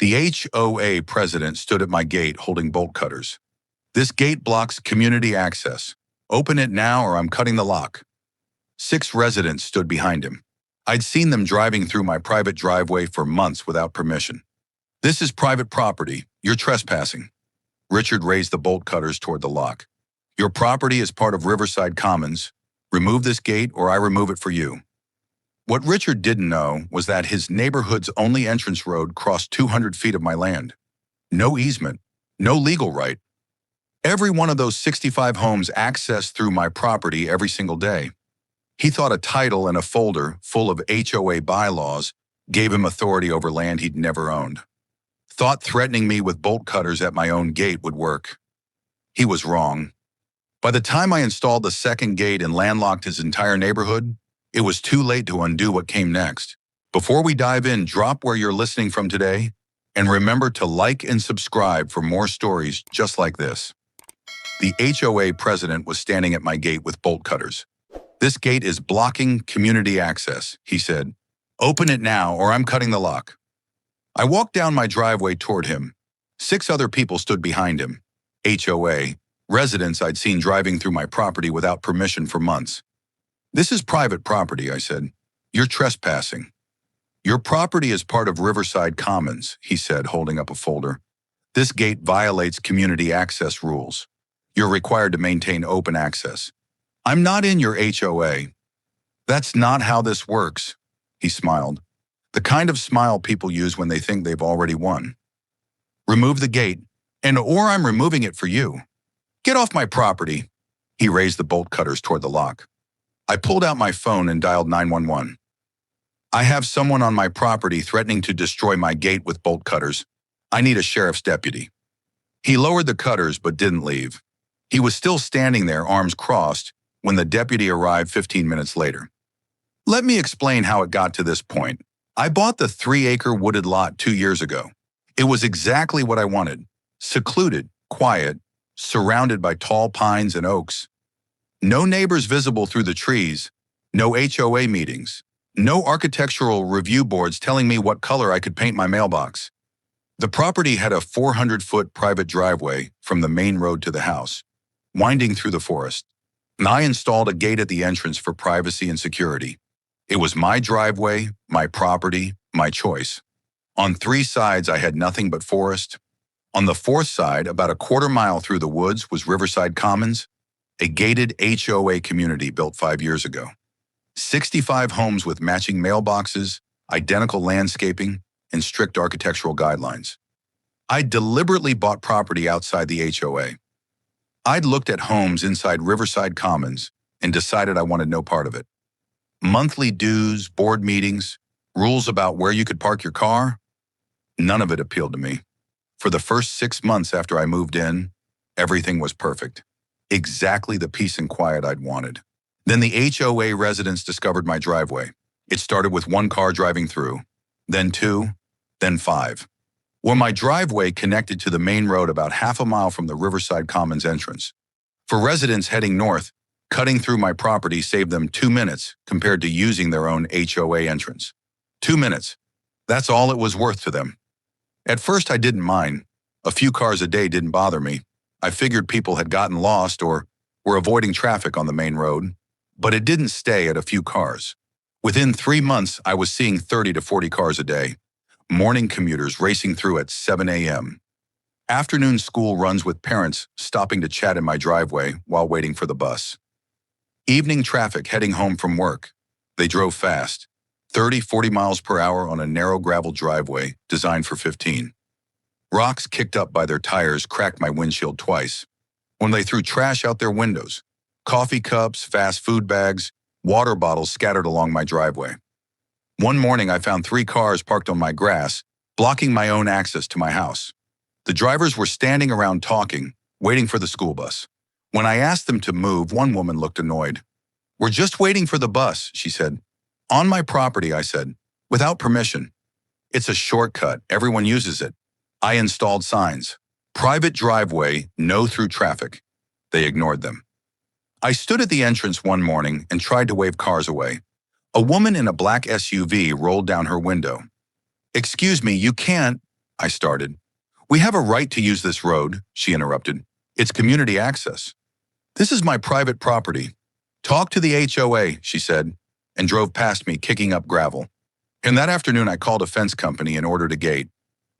The HOA president stood at my gate holding bolt cutters. "This gate blocks community access. Open it now or I'm cutting the lock." 6 residents stood behind him. I'd seen them driving through my private driveway for months without permission. "This is private property. You're trespassing." Richard raised the bolt cutters toward the lock. "Your property is part of Riverside Commons. Remove this gate or I remove it for you." What Richard didn't know was that his neighborhood's only entrance road crossed 200 feet of my land. No easement, no legal right. Every one of those 65 homes accessed through my property every single day. He thought a title and a folder full of HOA bylaws gave him authority over land he'd never owned. Thought threatening me with bolt cutters at my own gate would work. He was wrong. By the time I installed the second gate and landlocked his entire neighborhood, it was too late to undo what came next. Before we dive in, drop where you're listening from today, and remember to like and subscribe for more stories just like this. The HOA president was standing at my gate with bolt cutters. "This gate is blocking community access," he said. "Open it now or I'm cutting the lock." I walked down my driveway toward him. 6 other people stood behind him. HOA residents I'd seen driving through my property without permission for months. "This is private property," I said. "You're trespassing." "Your property is part of Riverside Commons," he said, holding up a folder. "This gate violates community access rules. You're required to maintain open access." "I'm not in your HOA." "That's not how this works," he smiled. The kind of smile people use when they think they've already won. "Remove the gate, or I'm removing it for you." "Get off my property." He raised the bolt cutters toward the lock. I pulled out my phone and dialed 911. "I have someone on my property threatening to destroy my gate with bolt cutters. I need a sheriff's deputy." He lowered the cutters but didn't leave. He was still standing there, arms crossed, when the deputy arrived 15 minutes later. Let me explain how it got to this point. I bought the 3-acre wooded lot 2 years ago. It was exactly what I wanted. Secluded, quiet, surrounded by tall pines and oaks. No neighbors visible through the trees, no HOA meetings, no architectural review boards telling me what color I could paint my mailbox. The property had a 400-foot private driveway from the main road to the house, winding through the forest. And I installed a gate at the entrance for privacy and security. It was my driveway, my property, my choice. On 3 sides, I had nothing but forest. On the 4th side, about a quarter mile through the woods, was Riverside Commons, a gated HOA community built 5 years ago. 65 homes with matching mailboxes, identical landscaping, and strict architectural guidelines. I deliberately bought property outside the HOA. I'd looked at homes inside Riverside Commons and decided I wanted no part of it. Monthly dues, board meetings, rules about where you could park your car, none of it appealed to me. For the first 6 months after I moved in, everything was perfect. Exactly the peace and quiet I'd wanted. Then the HOA residents discovered my driveway. It started with 1 car driving through, then 2, then 5. Well, my driveway connected to the main road about half a mile from the Riverside Commons entrance. For residents heading north, cutting through my property saved them 2 minutes compared to using their own HOA entrance. 2 minutes. That's all it was worth to them. At first, I didn't mind. A few cars a day didn't bother me. I figured people had gotten lost or were avoiding traffic on the main road, but it didn't stay at a few cars. Within 3 months, I was seeing 30 to 40 cars a day. Morning commuters racing through at 7 a.m. Afternoon school runs with parents stopping to chat in my driveway while waiting for the bus. Evening traffic heading home from work. They drove fast, 30, 40 miles per hour on a narrow gravel driveway designed for 15. Rocks kicked up by their tires cracked my windshield twice. When they threw trash out their windows, coffee cups, fast food bags, water bottles scattered along my driveway. One morning, I found 3 cars parked on my grass, blocking my own access to my house. The drivers were standing around talking, waiting for the school bus. When I asked them to move, one woman looked annoyed. "We're just waiting for the bus," she said. "On my property," I said, "without permission." "It's a shortcut. Everyone uses it." I installed signs. "Private driveway, no through traffic." They ignored them. I stood at the entrance one morning and tried to wave cars away. A woman in a black SUV rolled down her window. "Excuse me, you can't." I started. We have a right to use this road, she interrupted. It's community access. This is my private property. Talk to the HOA, she said, and drove past me, kicking up gravel. And that afternoon, I called a fence company and ordered a gate.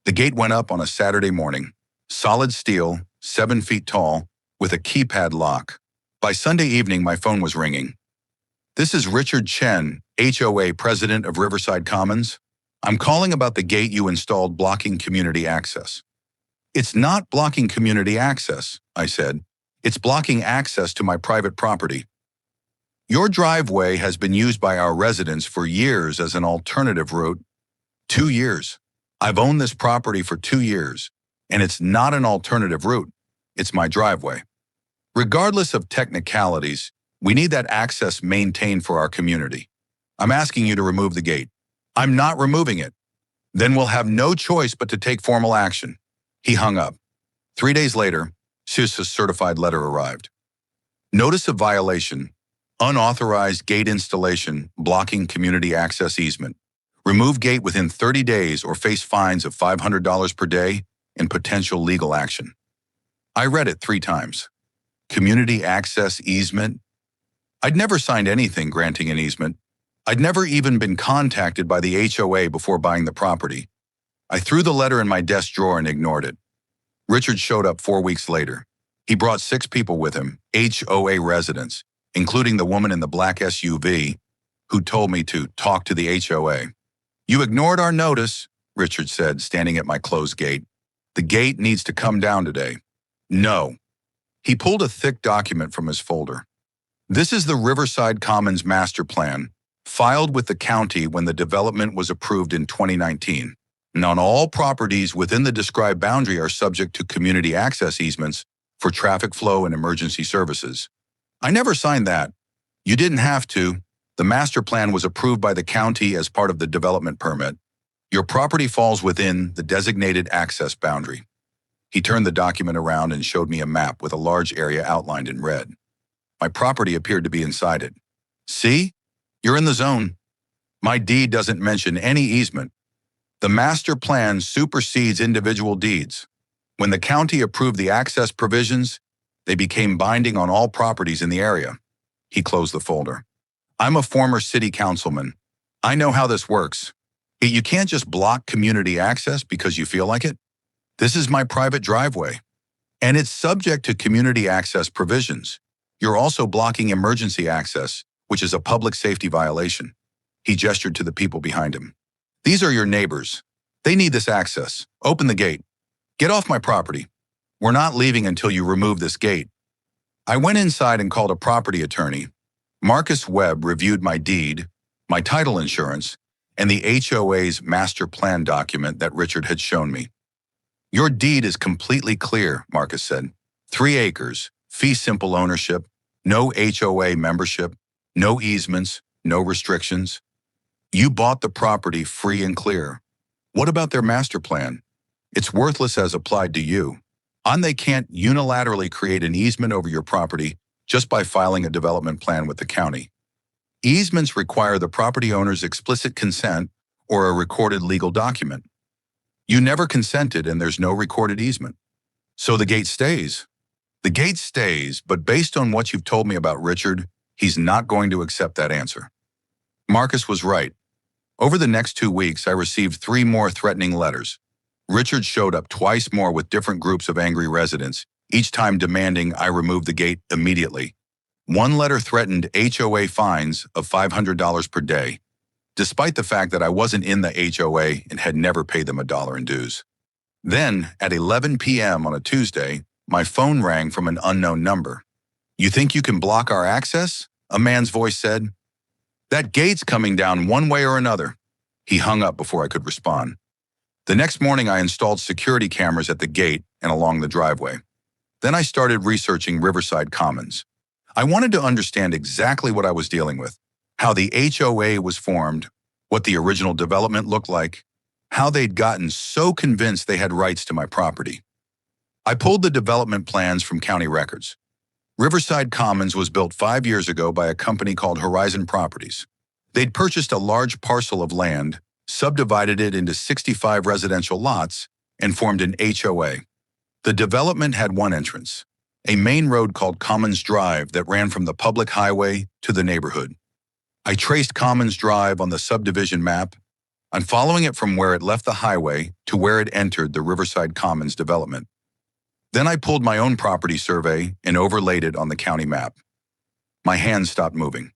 The gate went up on a Saturday morning. Solid steel, 7 feet tall, with a keypad lock. By Sunday evening, my phone was ringing. This is Richard Chen, HOA president of Riverside Commons. I'm calling about the gate you installed blocking community access. It's not blocking community access, I said. It's blocking access to my private property. Your driveway has been used by our residents for years as an alternative route. 2 years. I've owned this property for 2 years, and it's not an alternative route. It's my driveway. Regardless of technicalities, we need that access maintained for our community. I'm asking you to remove the gate. I'm not removing it. Then we'll have no choice but to take formal action. He hung up. 3 days later, SUS's certified letter arrived. Notice of violation. Unauthorized gate installation blocking community access easement. Remove gate within 30 days or face fines of $500 per day and potential legal action. I read it 3 times. Community access easement? I'd never signed anything granting an easement. I'd never even been contacted by the HOA before buying the property. I threw the letter in my desk drawer and ignored it. Richard showed up 4 weeks later. He brought 6 people with him, HOA residents, including the woman in the black SUV, who told me to talk to the HOA. You ignored our notice, Richard said, standing at my closed gate. The gate needs to come down today. No. He pulled a thick document from his folder. This is the Riverside Commons Master Plan, filed with the county when the development was approved in 2019. Not all properties within the described boundary are subject to community access easements for traffic flow and emergency services. I never signed that. You didn't have to. The master plan was approved by the county as part of the development permit. Your property falls within the designated access boundary. He turned the document around and showed me a map with a large area outlined in red. My property appeared to be inside it. See? You're in the zone. My deed doesn't mention any easement. The master plan supersedes individual deeds. When the county approved the access provisions, they became binding on all properties in the area. He closed the folder. I'm a former city councilman. I know how this works. You can't just block community access because you feel like it. This is my private driveway, and it's subject to community access provisions. You're also blocking emergency access, which is a public safety violation. He gestured to the people behind him. These are your neighbors. They need this access. Open the gate. Get off my property. We're not leaving until you remove this gate. I went inside and called a property attorney. Marcus Webb reviewed my deed, my title insurance, and the HOA's master plan document that Richard had shown me. Your deed is completely clear, Marcus said. 3 acres, fee simple ownership, no HOA membership, no easements, no restrictions. You bought the property free and clear. What about their master plan? It's worthless as applied to you. And they can't unilaterally create an easement over your property just by filing a development plan with the county. Easements require the property owner's explicit consent or a recorded legal document. You never consented and there's no recorded easement. So the gate stays. The gate stays, but based on what you've told me about Richard, he's not going to accept that answer. Marcus was right. Over the next 2 weeks, I received 3 more threatening letters. Richard showed up twice more with different groups of angry residents, each time demanding I remove the gate immediately. One letter threatened HOA fines of $500 per day, despite the fact that I wasn't in the HOA and had never paid them $1 in dues. Then, at 11 p.m. on a Tuesday, my phone rang from an unknown number. You think you can block our access? A man's voice said. That gate's coming down one way or another. He hung up before I could respond. The next morning, I installed security cameras at the gate and along the driveway. Then I started researching Riverside Commons. I wanted to understand exactly what I was dealing with, how the HOA was formed, what the original development looked like, how they'd gotten so convinced they had rights to my property. I pulled the development plans from county records. Riverside Commons was built 5 years ago by a company called Horizon Properties. They'd purchased a large parcel of land, subdivided it into 65 residential lots, and formed an HOA. The development had one entrance, a main road called Commons Drive that ran from the public highway to the neighborhood. I traced Commons Drive on the subdivision map. I'm following it from where it left the highway to where it entered the Riverside Commons development. Then I pulled my own property survey and overlaid it on the county map. My hands stopped moving.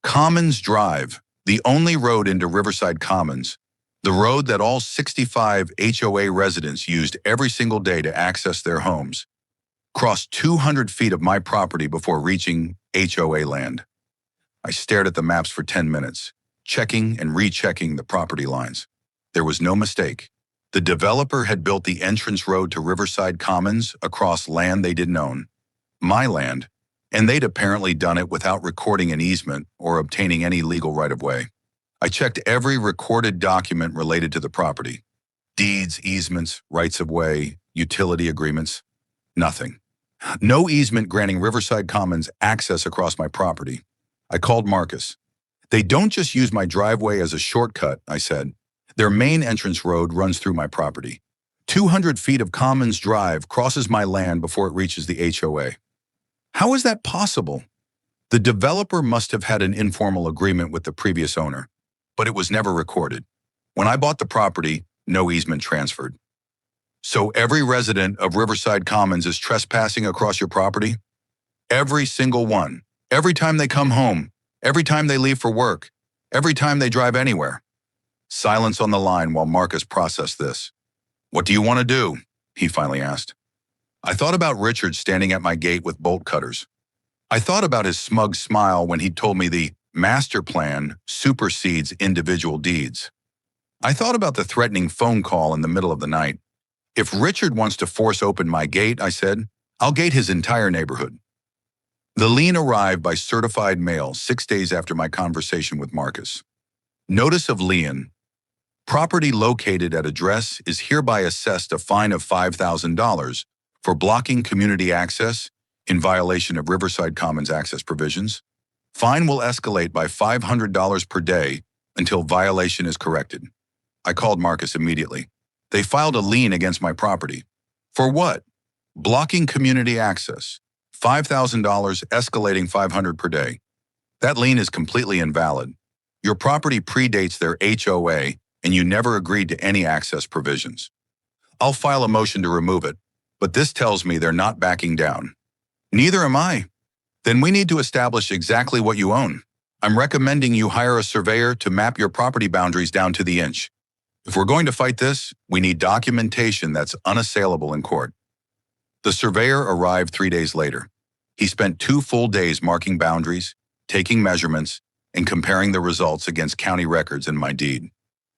Commons Drive, the only road into Riverside Commons, the road that all 65 HOA residents used every single day to access their homes, crossed 200 feet of my property before reaching HOA land. I stared at the maps for 10 minutes, checking and rechecking the property lines. There was no mistake. The developer had built the entrance road to Riverside Commons across land they didn't own, my land, and they'd apparently done it without recording an easement or obtaining any legal right-of-way. I checked every recorded document related to the property. Deeds, easements, rights-of-way, utility agreements. Nothing. No easement granting Riverside Commons access across my property. I called Marcus. They don't just use my driveway as a shortcut, I said. Their main entrance road runs through my property. 200 feet of Commons Drive crosses my land before it reaches the HOA. How is that possible? The developer must have had an informal agreement with the previous owner, but it was never recorded. When I bought the property, no easement transferred. So every resident of Riverside Commons is trespassing across your property? Every single one. Every time they come home, every time they leave for work, every time they drive anywhere. Silence on the line while Marcus processed this. "What do you want to do?" he finally asked. I thought about Richard standing at my gate with bolt cutters. I thought about his smug smile when he told me the master plan supersedes individual deeds. I thought about the threatening phone call in the middle of the night. If Richard wants to force open my gate, I said, I'll gate his entire neighborhood. The lien arrived by certified mail 6 days after my conversation with Marcus. Notice of lien. Property located at address is hereby assessed a fine of $5,000 for blocking community access in violation of Riverside Commons access provisions. Fine will escalate by $500 per day until violation is corrected. I called Marcus immediately. They filed a lien against my property. For what? Blocking community access. $5,000 escalating $500 per day. That lien is completely invalid. Your property predates their HOA and you never agreed to any access provisions. I'll file a motion to remove it, but this tells me they're not backing down. Neither am I. Then we need to establish exactly what you own. I'm recommending you hire a surveyor to map your property boundaries down to the inch. If we're going to fight this, we need documentation that's unassailable in court. The surveyor arrived 3 days later. He spent 2 full days marking boundaries, taking measurements, and comparing the results against county records and my deed.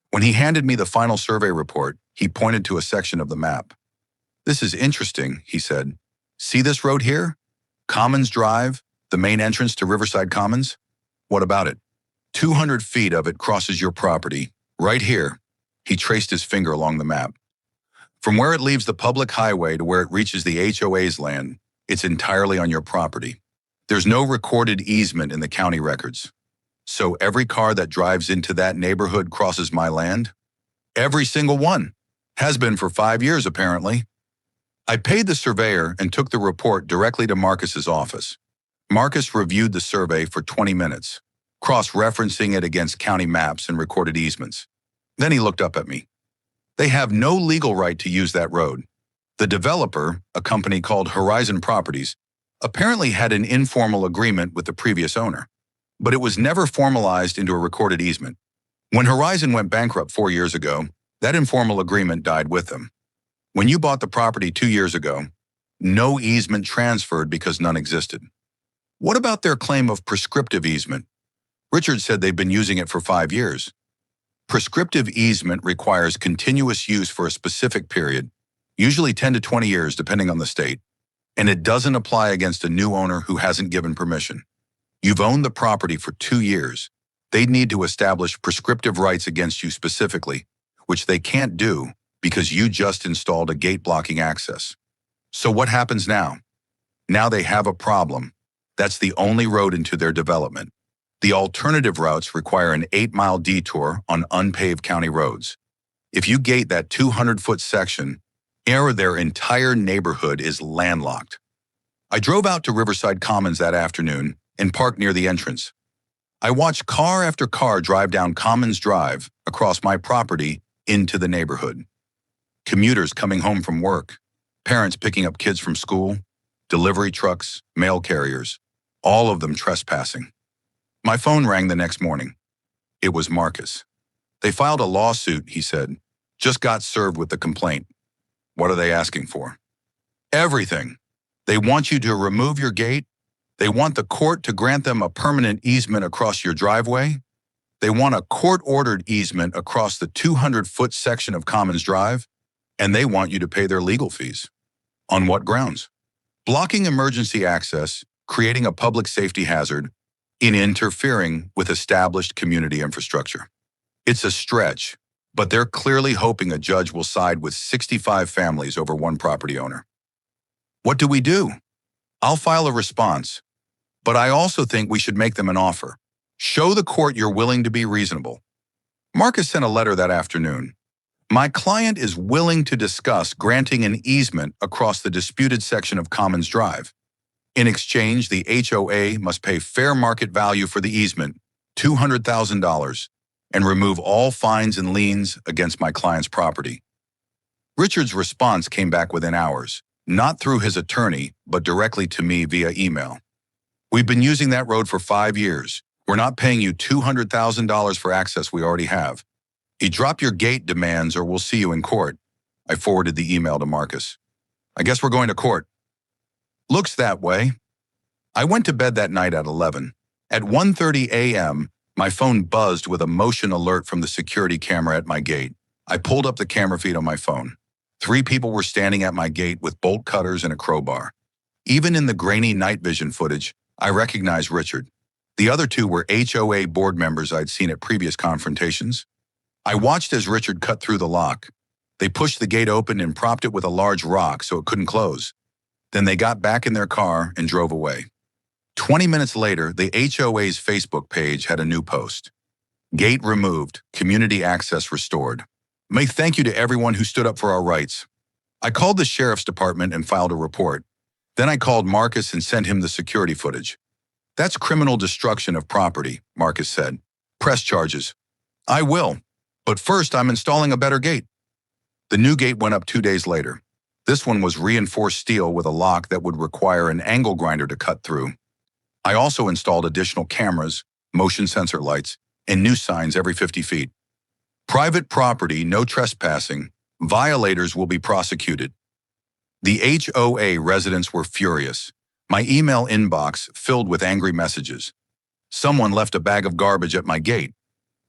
When he handed me the final survey report, he pointed to a section of the map. "This is interesting," he said. "See this road here? Commons Drive, the main entrance to Riverside Commons? What about it? 200 feet of it crosses your property, right here." He traced his finger along the map. "From where it leaves the public highway to where it reaches the HOA's land, it's entirely on your property. There's no recorded easement in the county records. So every car that drives into that neighborhood crosses my land? Every single one. Has been for 5 years, apparently." I paid the surveyor and took the report directly to Marcus's office. Marcus reviewed the survey for 20 minutes, cross-referencing it against county maps and recorded easements. Then he looked up at me. "They have no legal right to use that road. The developer, a company called Horizon Properties, apparently had an informal agreement with the previous owner, but it was never formalized into a recorded easement. When Horizon went bankrupt 4 years ago, that informal agreement died with them. When you bought the property 2 years ago, no easement transferred because none existed. What about their claim of prescriptive easement? Richard said they've been using it for 5 years. Prescriptive easement requires continuous use for a specific period, usually 10 to 20 years depending on the state, and it doesn't apply against a new owner who hasn't given permission. You've owned the property for 2 years. They'd need to establish prescriptive rights against you specifically, which they can't do because you just installed a gate blocking access. So what happens now? Now they have a problem. That's the only road into their development. The alternative routes require an 8-mile detour on unpaved county roads. If you gate that 200-foot section, their entire neighborhood is landlocked. I drove out to Riverside Commons that afternoon and parked near the entrance. I watched car after car drive down Commons Drive across my property into the neighborhood. Commuters coming home from work, parents picking up kids from school, delivery trucks, mail carriers, all of them trespassing. My phone rang the next morning. It was Marcus. They filed a lawsuit, he said. Just got served with the complaint. What are they asking for? Everything. They want you to remove your gate. They want the court to grant them a permanent easement across your driveway. They want a court-ordered easement across the 200-foot section of Commons Drive. And they want you to pay their legal fees. On what grounds? Blocking emergency access, creating a public safety hazard, and interfering with established community infrastructure. It's a stretch, but they're clearly hoping a judge will side with 65 families over one property owner. What do we do? I'll file a response, but I also think we should make them an offer. Show the court you're willing to be reasonable. Marcus sent a letter that afternoon. My client is willing to discuss granting an easement across the disputed section of Commons Drive. In exchange, the HOA must pay fair market value for the easement, $200,000, and remove all fines and liens against my client's property. Richard's response came back within hours, not through his attorney, but directly to me via email. We've been using that road for 5 years. We're not paying you $200,000 for access we already have. Drop your gate demands or we'll see you in court. I forwarded the email to Marcus. I guess we're going to court. Looks that way. I went to bed that night at 11. At 1:30 a.m., my phone buzzed with a motion alert from the security camera at my gate. I pulled up the camera feed on my phone. 3 people were standing at my gate with bolt cutters and a crowbar. Even in the grainy night vision footage, I recognized Richard. The other 2 were HOA board members I'd seen at previous confrontations. I watched as Richard cut through the lock. They pushed the gate open and propped it with a large rock so it couldn't close. Then they got back in their car and drove away. 20 minutes later, the HOA's Facebook page had a new post. Gate removed, community access restored. May thank you to everyone who stood up for our rights. I called the sheriff's department and filed a report. Then I called Marcus and sent him the security footage. That's criminal destruction of property, Marcus said. Press charges. I will. But first, I'm installing a better gate. The new gate went up 2 days later. This one was reinforced steel with a lock that would require an angle grinder to cut through. I also installed additional cameras, motion sensor lights, and new signs every 50 feet. Private property, no trespassing. Violators will be prosecuted. The HOA residents were furious. My email inbox filled with angry messages. Someone left a bag of garbage at my gate.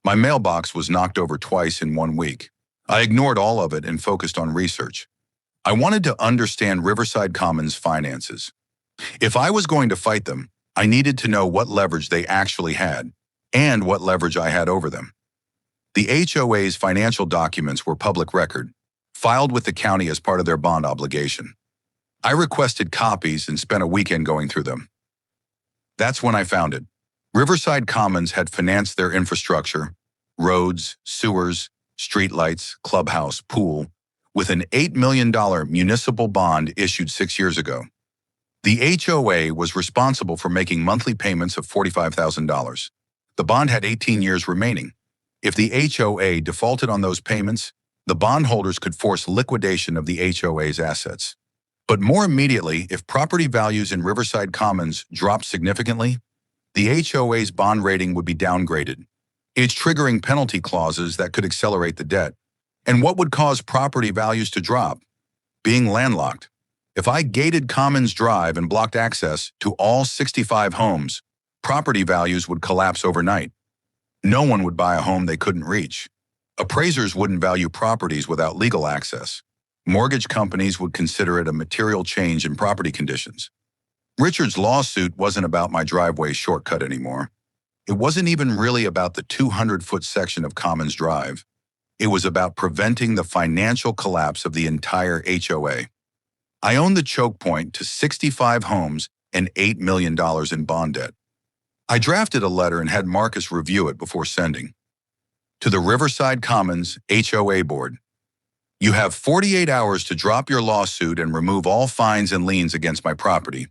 My mailbox was knocked over twice in 1 week. I ignored all of it and focused on research. I wanted to understand Riverside Commons' finances. If I was going to fight them, I needed to know what leverage they actually had and what leverage I had over them. The HOA's financial documents were public record, filed with the county as part of their bond obligation. I requested copies and spent a weekend going through them. That's when I found it. Riverside Commons had financed their infrastructure, roads, sewers, streetlights, clubhouse, pool, with an $8 million municipal bond issued 6 years ago. The HOA was responsible for making monthly payments of $45,000. The bond had 18 years remaining. If the HOA defaulted on those payments, the bondholders could force liquidation of the HOA's assets. But more immediately, if property values in Riverside Commons dropped significantly, the HOA's bond rating would be downgraded. It's triggering penalty clauses that could accelerate the debt. And what would cause property values to drop? Being landlocked. If I gated Commons Drive and blocked access to all 65 homes, property values would collapse overnight. No one would buy a home they couldn't reach. Appraisers wouldn't value properties without legal access. Mortgage companies would consider it a material change in property conditions. Richard's lawsuit wasn't about my driveway shortcut anymore. It wasn't even really about the 200-foot section of Commons Drive. It was about preventing the financial collapse of the entire HOA. I owned the choke point to 65 homes and $8 million in bond debt. I drafted a letter and had Marcus review it before sending. To the Riverside Commons HOA Board. You have 48 hours to drop your lawsuit and remove all fines and liens against my property.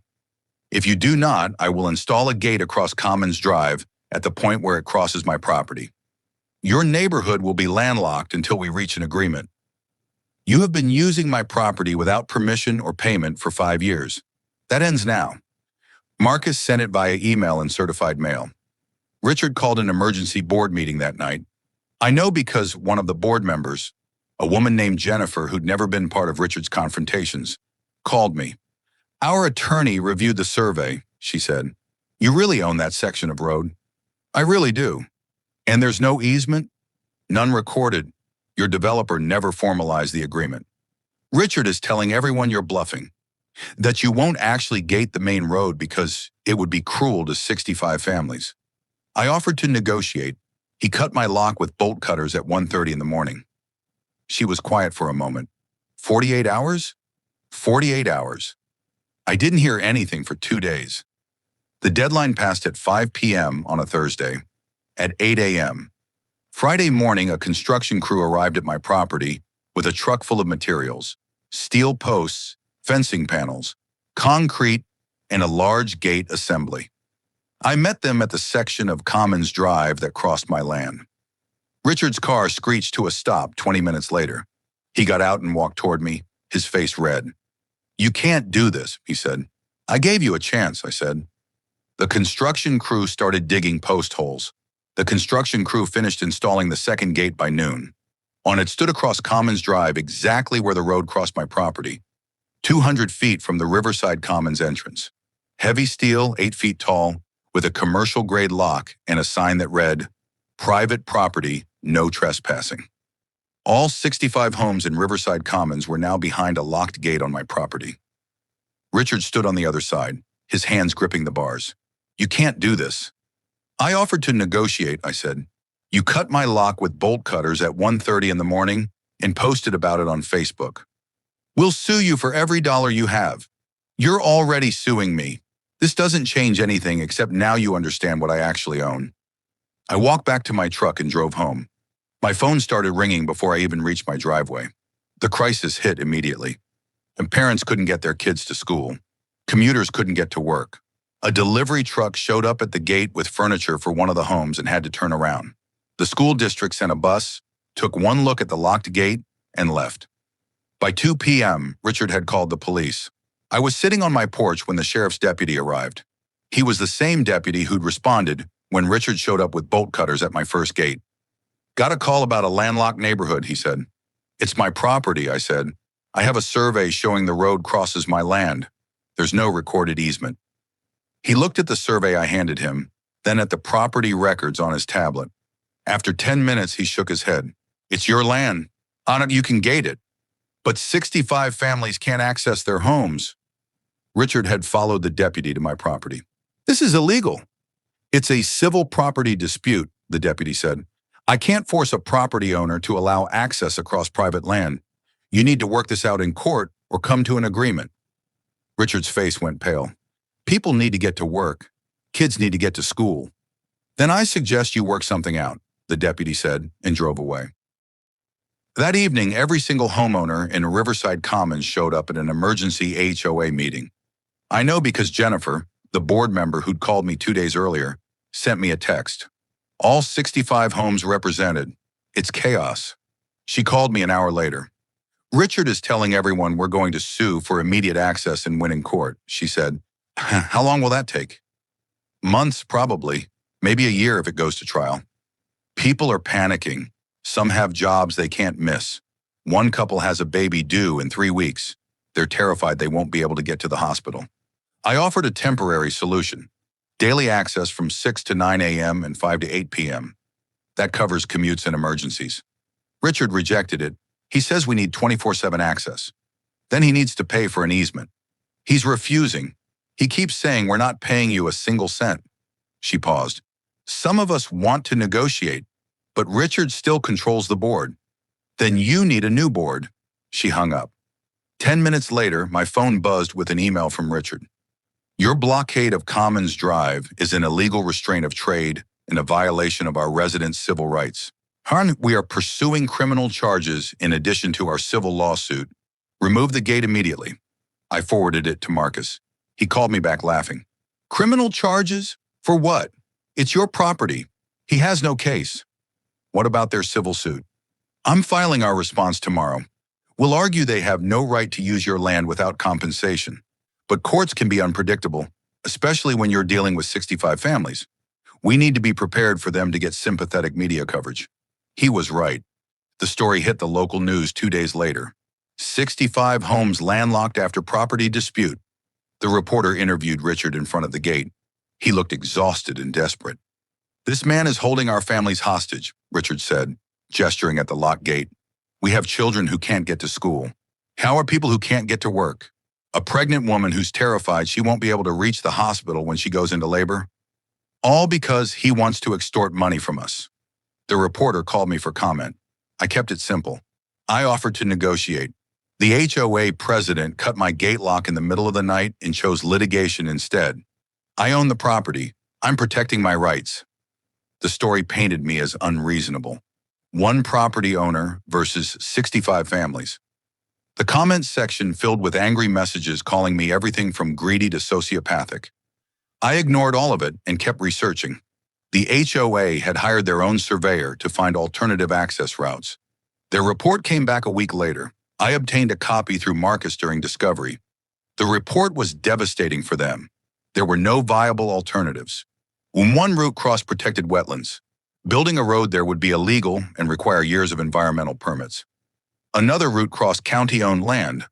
If you do not, I will install a gate across Commons Drive at the point where it crosses my property. Your neighborhood will be landlocked until we reach an agreement. You have been using my property without permission or payment for 5 years. That ends now. Marcus sent it via email and certified mail. Richard called an emergency board meeting that night. I know because one of the board members, a woman named Jennifer who'd never been part of Richard's confrontations, called me. Our attorney reviewed the survey, she said. You really own that section of road. I really do. And there's no easement? None recorded. Your developer never formalized the agreement. Richard is telling everyone you're bluffing, that you won't actually gate the main road because it would be cruel to 65 families. I offered to negotiate. He cut my lock with bolt cutters at 1:30 in the morning. She was quiet for a moment. 48 hours? 48 hours. I didn't hear anything for 2 days. The deadline passed at 5 p.m. on a Thursday. At 8 a.m. Friday morning, a construction crew arrived at my property with a truck full of materials, steel posts, fencing panels, concrete, and a large gate assembly. I met them at the section of Commons Drive that crossed my land. Richard's car screeched to a stop 20 minutes later. He got out and walked toward me, his face red. You can't do this, he said. I gave you a chance, I said. The construction crew started digging post holes. The construction crew finished installing the second gate by noon. On it stood across Commons Drive exactly where the road crossed my property, 200 feet from the Riverside Commons entrance. Heavy steel, 8 feet tall, with a commercial-grade lock and a sign that read, Private property, no trespassing. All 65 homes in Riverside Commons were now behind a locked gate on my property. Richard stood on the other side, his hands gripping the bars. You can't do this. I offered to negotiate, I said. You cut my lock with bolt cutters at 1:30 in the morning and posted about it on Facebook. We'll sue you for every dollar you have. You're already suing me. This doesn't change anything except now you understand what I actually own. I walked back to my truck and drove home. My phone started ringing before I even reached my driveway. The crisis hit immediately. And parents couldn't get their kids to school. Commuters couldn't get to work. A delivery truck showed up at the gate with furniture for one of the homes and had to turn around. The school district sent a bus, took one look at the locked gate, and left. By 2 p.m., Richard had called the police. I was sitting on my porch when the sheriff's deputy arrived. He was the same deputy who'd responded when Richard showed up with bolt cutters at my first gate. Got a call about a landlocked neighborhood, he said. It's my property, I said. I have a survey showing the road crosses my land. There's no recorded easement. He looked at the survey I handed him, then at the property records on his tablet. After 10 minutes, he shook his head. It's your land. On it, you can gate it. But 65 families can't access their homes. Richard had followed the deputy to my property. This is illegal. It's a civil property dispute, the deputy said. I can't force a property owner to allow access across private land. You need to work this out in court or come to an agreement. Richard's face went pale. People need to get to work. Kids need to get to school. Then I suggest you work something out, the deputy said, and drove away. That evening, every single homeowner in Riverside Commons showed up at an emergency HOA meeting. I know because Jennifer, the board member who'd called me 2 days earlier, sent me a text. All 65 homes represented. It's chaos. She called me an hour later. Richard is telling everyone we're going to sue for immediate access and win in court, she said. How long will that take? Months, probably. Maybe a year if it goes to trial. People are panicking. Some have jobs they can't miss. One couple has a baby due in 3 weeks. They're terrified they won't be able to get to the hospital. I offered a temporary solution. Daily access from 6 to 9 a.m. and 5 to 8 p.m. That covers commutes and emergencies. Richard rejected it. He says we need 24/7 access. Then he needs to pay for an easement. He's refusing. He keeps saying we're not paying you a single cent. She paused. Some of us want to negotiate, but Richard still controls the board. Then you need a new board. She hung up. 10 minutes later, my phone buzzed with an email from Richard. Your blockade of Commons Drive is an illegal restraint of trade and a violation of our residents' civil rights. Harn, we are pursuing criminal charges in addition to our civil lawsuit. Remove the gate immediately. I forwarded it to Marcus. He called me back laughing. Criminal charges? For what? It's your property. He has no case. What about their civil suit? I'm filing our response tomorrow. We'll argue they have no right to use your land without compensation. But courts can be unpredictable, especially when you're dealing with 65 families. We need to be prepared for them to get sympathetic media coverage. He was right. The story hit the local news 2 days later. 65 homes landlocked after property dispute. The reporter interviewed Richard in front of the gate. He looked exhausted and desperate. This man is holding our families hostage, Richard said, gesturing at the locked gate. We have children who can't get to school. How are people who can't get to work? A pregnant woman who's terrified she won't be able to reach the hospital when she goes into labor? All because he wants to extort money from us. The reporter called me for comment. I kept it simple. I offered to negotiate. The HOA president cut my gate lock in the middle of the night and chose litigation instead. I own the property. I'm protecting my rights. The story painted me as unreasonable. One property owner versus 65 families. The comments section filled with angry messages calling me everything from greedy to sociopathic. I ignored all of it and kept researching. The HOA had hired their own surveyor to find alternative access routes. Their report came back a week later. I obtained a copy through Marcus during discovery. The report was devastating for them. There were no viable alternatives. When one route crossed protected wetlands, building a road there would be illegal and require years of environmental permits. Another route crossed county-owned land.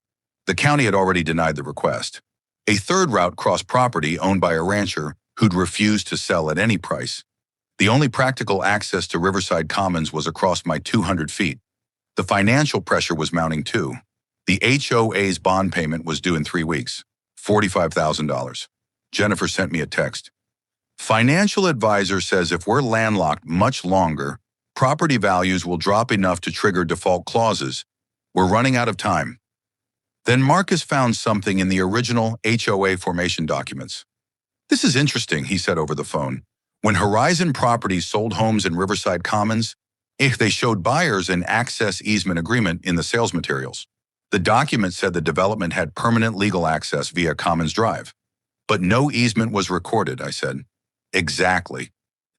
The county had already denied the request. A third route crossed property owned by a rancher who'd refused to sell at any price. The only practical access to Riverside Commons was across my 200 feet. The financial pressure was mounting too. The HOA's bond payment was due in 3 weeks, $45,000. Jennifer sent me a text. Financial advisor says if we're landlocked much longer, property values will drop enough to trigger default clauses. We're running out of time. Then Marcus found something in the original HOA formation documents. This is interesting, he said over the phone. When Horizon Properties sold homes in Riverside Commons, they showed buyers an access easement agreement in the sales materials. The document said the development had permanent legal access via Commons Drive. But no easement was recorded, I said. Exactly.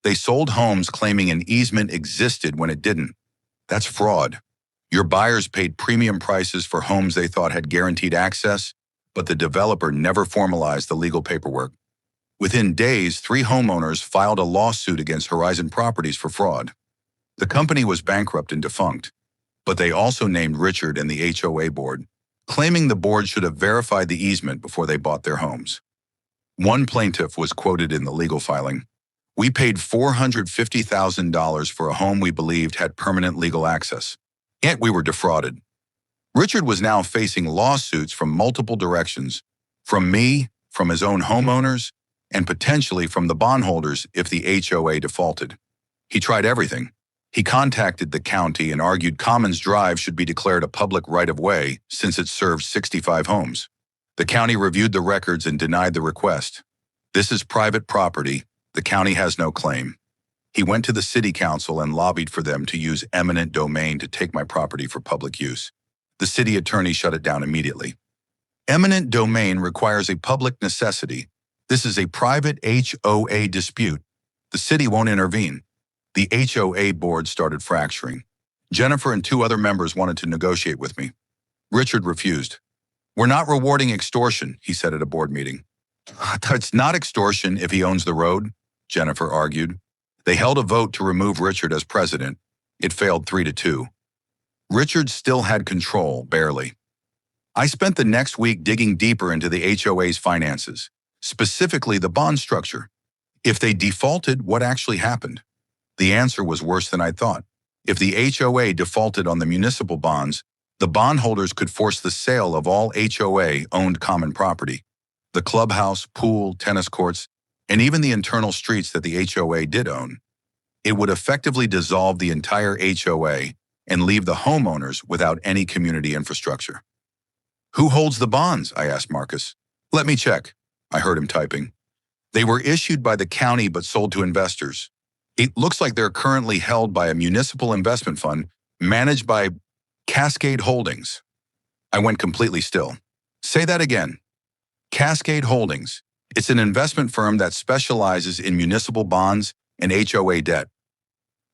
They sold homes claiming an easement existed when it didn't. That's fraud. Your buyers paid premium prices for homes they thought had guaranteed access, but the developer never formalized the legal paperwork. Within days, 3 homeowners filed a lawsuit against Horizon Properties for fraud. The company was bankrupt and defunct, but they also named Richard and the HOA board, claiming the board should have verified the easement before they bought their homes. One plaintiff was quoted in the legal filing. We paid $450,000 for a home we believed had permanent legal access, yet we were defrauded. Richard was now facing lawsuits from multiple directions, from me, from his own homeowners, and potentially from the bondholders if the HOA defaulted. He tried everything. He contacted the county and argued Commons Drive should be declared a public right-of-way since it serves 65 homes. The county reviewed the records and denied the request. This is private property. The county has no claim. He went to the city council and lobbied for them to use eminent domain to take my property for public use. The city attorney shut it down immediately. Eminent domain requires a public necessity. This is a private HOA dispute. The city won't intervene. The HOA board started fracturing. Jennifer and 2 other members wanted to negotiate with me. Richard refused. We're not rewarding extortion, he said at a board meeting. It's not extortion if he owns the road, Jennifer argued. They held a vote to remove Richard as president. It failed 3-2. Richard still had control, barely. I spent the next week digging deeper into the HOA's finances, specifically the bond structure. If they defaulted, what actually happened? The answer was worse than I thought. If the HOA defaulted on the municipal bonds, the bondholders could force the sale of all HOA-owned common property. The clubhouse, pool, tennis courts, and even the internal streets that the HOA did own. It would effectively dissolve the entire HOA and leave the homeowners without any community infrastructure. Who holds the bonds? I asked Marcus. Let me check. I heard him typing. They were issued by the county but sold to investors. It looks like they're currently held by a municipal investment fund managed by Cascade Holdings. I went completely still. Say that again. Cascade Holdings. It's an investment firm that specializes in municipal bonds and HOA debt.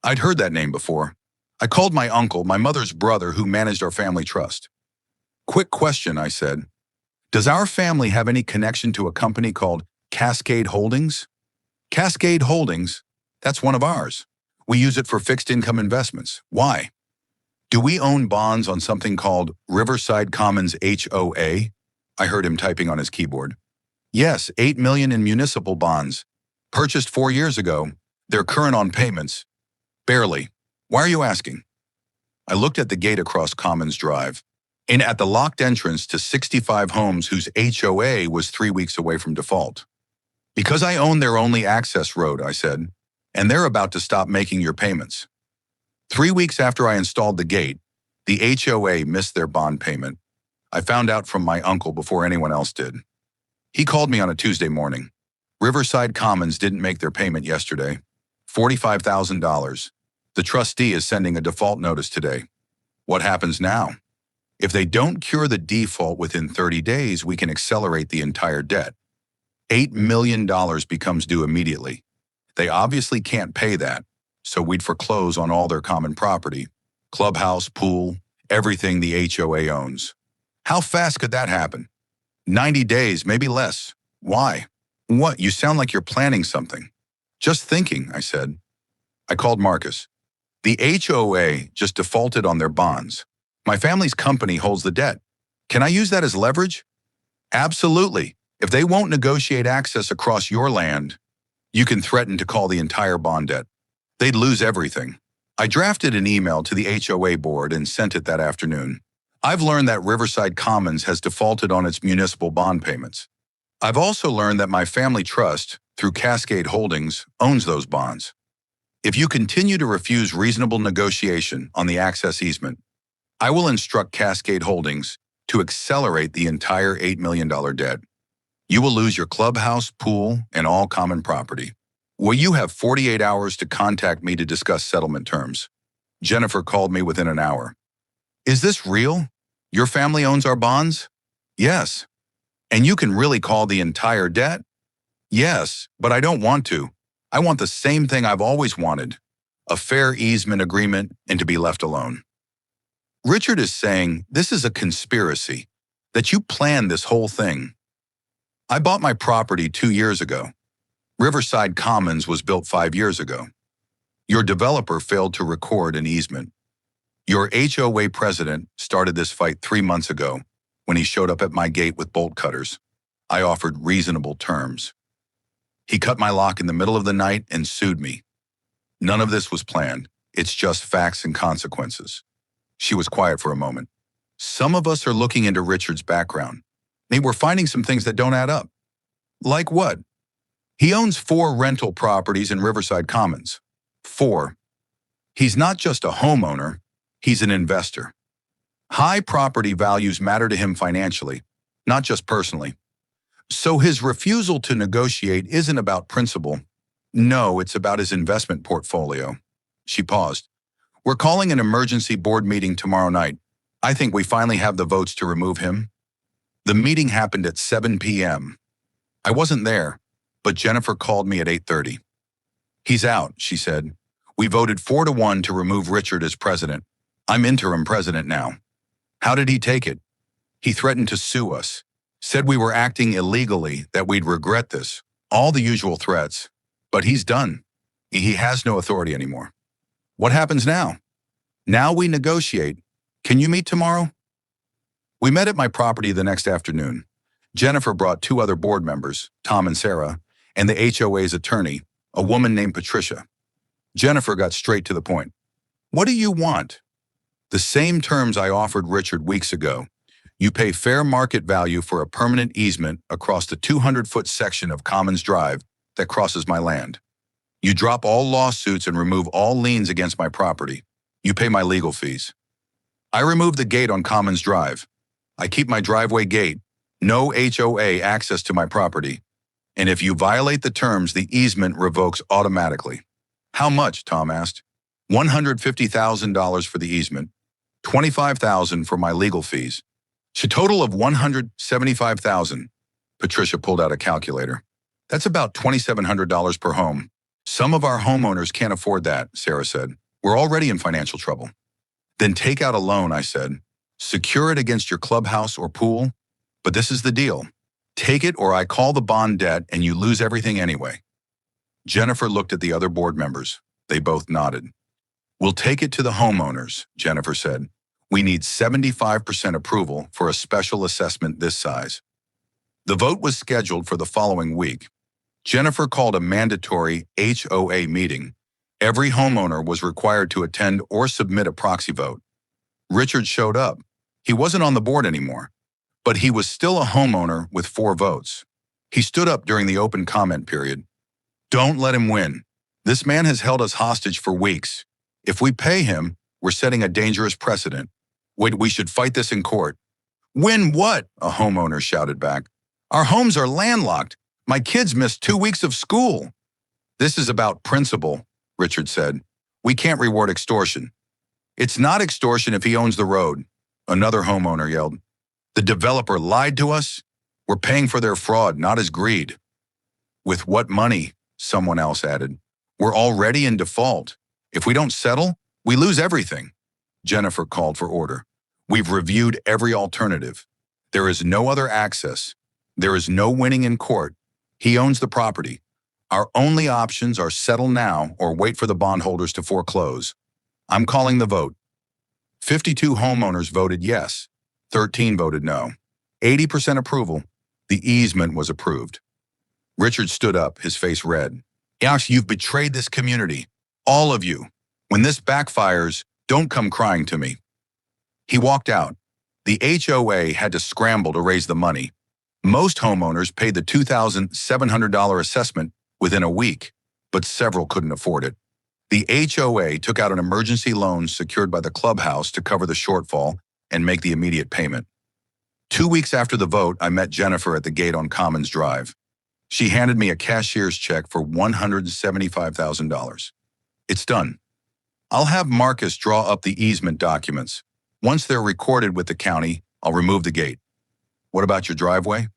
I'd heard that name before. I called my uncle, my mother's brother, who managed our family trust. Quick question, I said. Does our family have any connection to a company called Cascade Holdings? Cascade Holdings? That's one of ours. We use it for fixed income investments. Why? Do we own bonds on something called Riverside Commons HOA? I heard him typing on his keyboard. Yes, $8 million in municipal bonds. Purchased 4 years ago. They're current on payments. Barely. Why are you asking? I looked at the gate across Commons Drive, and at the locked entrance to 65 homes whose HOA was 3 weeks away from default. Because I own their only access road, I said, and they're about to stop making your payments. 3 weeks after I installed the gate, the HOA missed their bond payment. I found out from my uncle before anyone else did. He called me on a Tuesday morning. Riverside Commons didn't make their payment yesterday. $45,000. The trustee is sending a default notice today. What happens now? If they don't cure the default within 30 days, we can accelerate the entire debt. $8 million becomes due immediately. They obviously can't pay that, so we'd foreclose on all their common property. Clubhouse, pool, everything the HOA owns. How fast could that happen? 90 days, maybe less. Why? What? You sound like you're planning something. Just thinking, I said. I called Marcus. The HOA just defaulted on their bonds. My family's company holds the debt. Can I use that as leverage? Absolutely. If they won't negotiate access across your land, you can threaten to call the entire bond debt. They'd lose everything. I drafted an email to the HOA board and sent it that afternoon. I've learned that Riverside Commons has defaulted on its municipal bond payments. I've also learned that my family trust, through Cascade Holdings, owns those bonds. If you continue to refuse reasonable negotiation on the access easement, I will instruct Cascade Holdings to accelerate the entire $8 million debt. You will lose your clubhouse, pool, and all common property. Will you have 48 hours to contact me to discuss settlement terms? Jennifer called me within an hour. Is this real? Your family owns our bonds? Yes. And you can really call the entire debt? Yes, but I don't want to. I want the same thing I've always wanted, a fair easement agreement and to be left alone. Richard is saying this is a conspiracy, that you planned this whole thing. I bought my property 2 years ago. Riverside Commons was built 5 years ago. Your developer failed to record an easement. Your HOA president started this fight 3 months ago when he showed up at my gate with bolt cutters. I offered reasonable terms. He cut my lock in the middle of the night and sued me. None of this was planned. It's just facts and consequences. She was quiet for a moment. Some of us are looking into Richard's background. Maybe we're finding some things that don't add up. Like what? He owns 4 rental properties in Riverside Commons. 4. He's not just a homeowner, he's an investor. High property values matter to him financially, not just personally. So his refusal to negotiate isn't about principle. No, it's about his investment portfolio. She paused. We're calling an emergency board meeting tomorrow night. I think we finally have the votes to remove him. The meeting happened at 7 p.m. I wasn't there, but Jennifer called me at 8:30. He's out, she said. We voted 4-1 to remove Richard as president. I'm interim president now. How did he take it? He threatened to sue us. Said we were acting illegally, that we'd regret this. All the usual threats. But he's done. He has no authority anymore. What happens now? Now we negotiate. Can you meet tomorrow? We met at my property the next afternoon. Jennifer brought 2 other board members, Tom and Sarah, and the HOA's attorney, a woman named Patricia. Jennifer got straight to the point. What do you want? The same terms I offered Richard weeks ago. You pay fair market value for a permanent easement across the 200-foot section of Commons Drive that crosses my land. You drop all lawsuits and remove all liens against my property. You pay my legal fees. I remove the gate on Commons Drive. I keep my driveway gate. No HOA access to my property. And if you violate the terms, the easement revokes automatically. How much? Tom asked. $150,000 for the easement, $25,000 for my legal fees. A total of $175,000. Patricia pulled out a calculator. That's about $2,700 per home. Some of our homeowners can't afford that, Sarah said. We're already in financial trouble. Then take out a loan, I said. Secure it against your clubhouse or pool. But this is the deal. Take it or I call the bond debt and you lose everything anyway. Jennifer looked at the other board members. They both nodded. We'll take it to the homeowners, Jennifer said. We need 75% approval for a special assessment this size. The vote was scheduled for the following week. Jennifer called a mandatory HOA meeting. Every homeowner was required to attend or submit a proxy vote. Richard showed up. He wasn't on the board anymore, but he was still a homeowner with 4 votes. He stood up during the open comment period. Don't let him win. This man has held us hostage for weeks. If we pay him, we're setting a dangerous precedent. We should fight this in court. Win what? A homeowner shouted back. Our homes are landlocked. My kids missed 2 weeks of school. This is about principle, Richard said. We can't reward extortion. It's not extortion if he owns the road, another homeowner yelled. The developer lied to us. We're paying for their fraud, not his greed. With what money? Someone else added. We're already in default. If we don't settle, we lose everything. Jennifer called for order. We've reviewed every alternative. There is no other access. There is no winning in court. He owns the property. Our only options are settle now or wait for the bondholders to foreclose. I'm calling the vote. 52 homeowners voted yes. 13 voted no. 80% approval. The easement was approved. Richard stood up, his face red. Yash, you've betrayed this community. All of you. When this backfires, don't come crying to me. He walked out. The HOA had to scramble to raise the money. Most homeowners paid the $2,700 assessment within a week, but several couldn't afford it. The HOA took out an emergency loan secured by the clubhouse to cover the shortfall and make the immediate payment. 2 weeks after the vote, I met Jennifer at the gate on Commons Drive. She handed me a cashier's check for $175,000. It's done. I'll have Marcus draw up the easement documents. Once they're recorded with the county, I'll remove the gate. What about your driveway?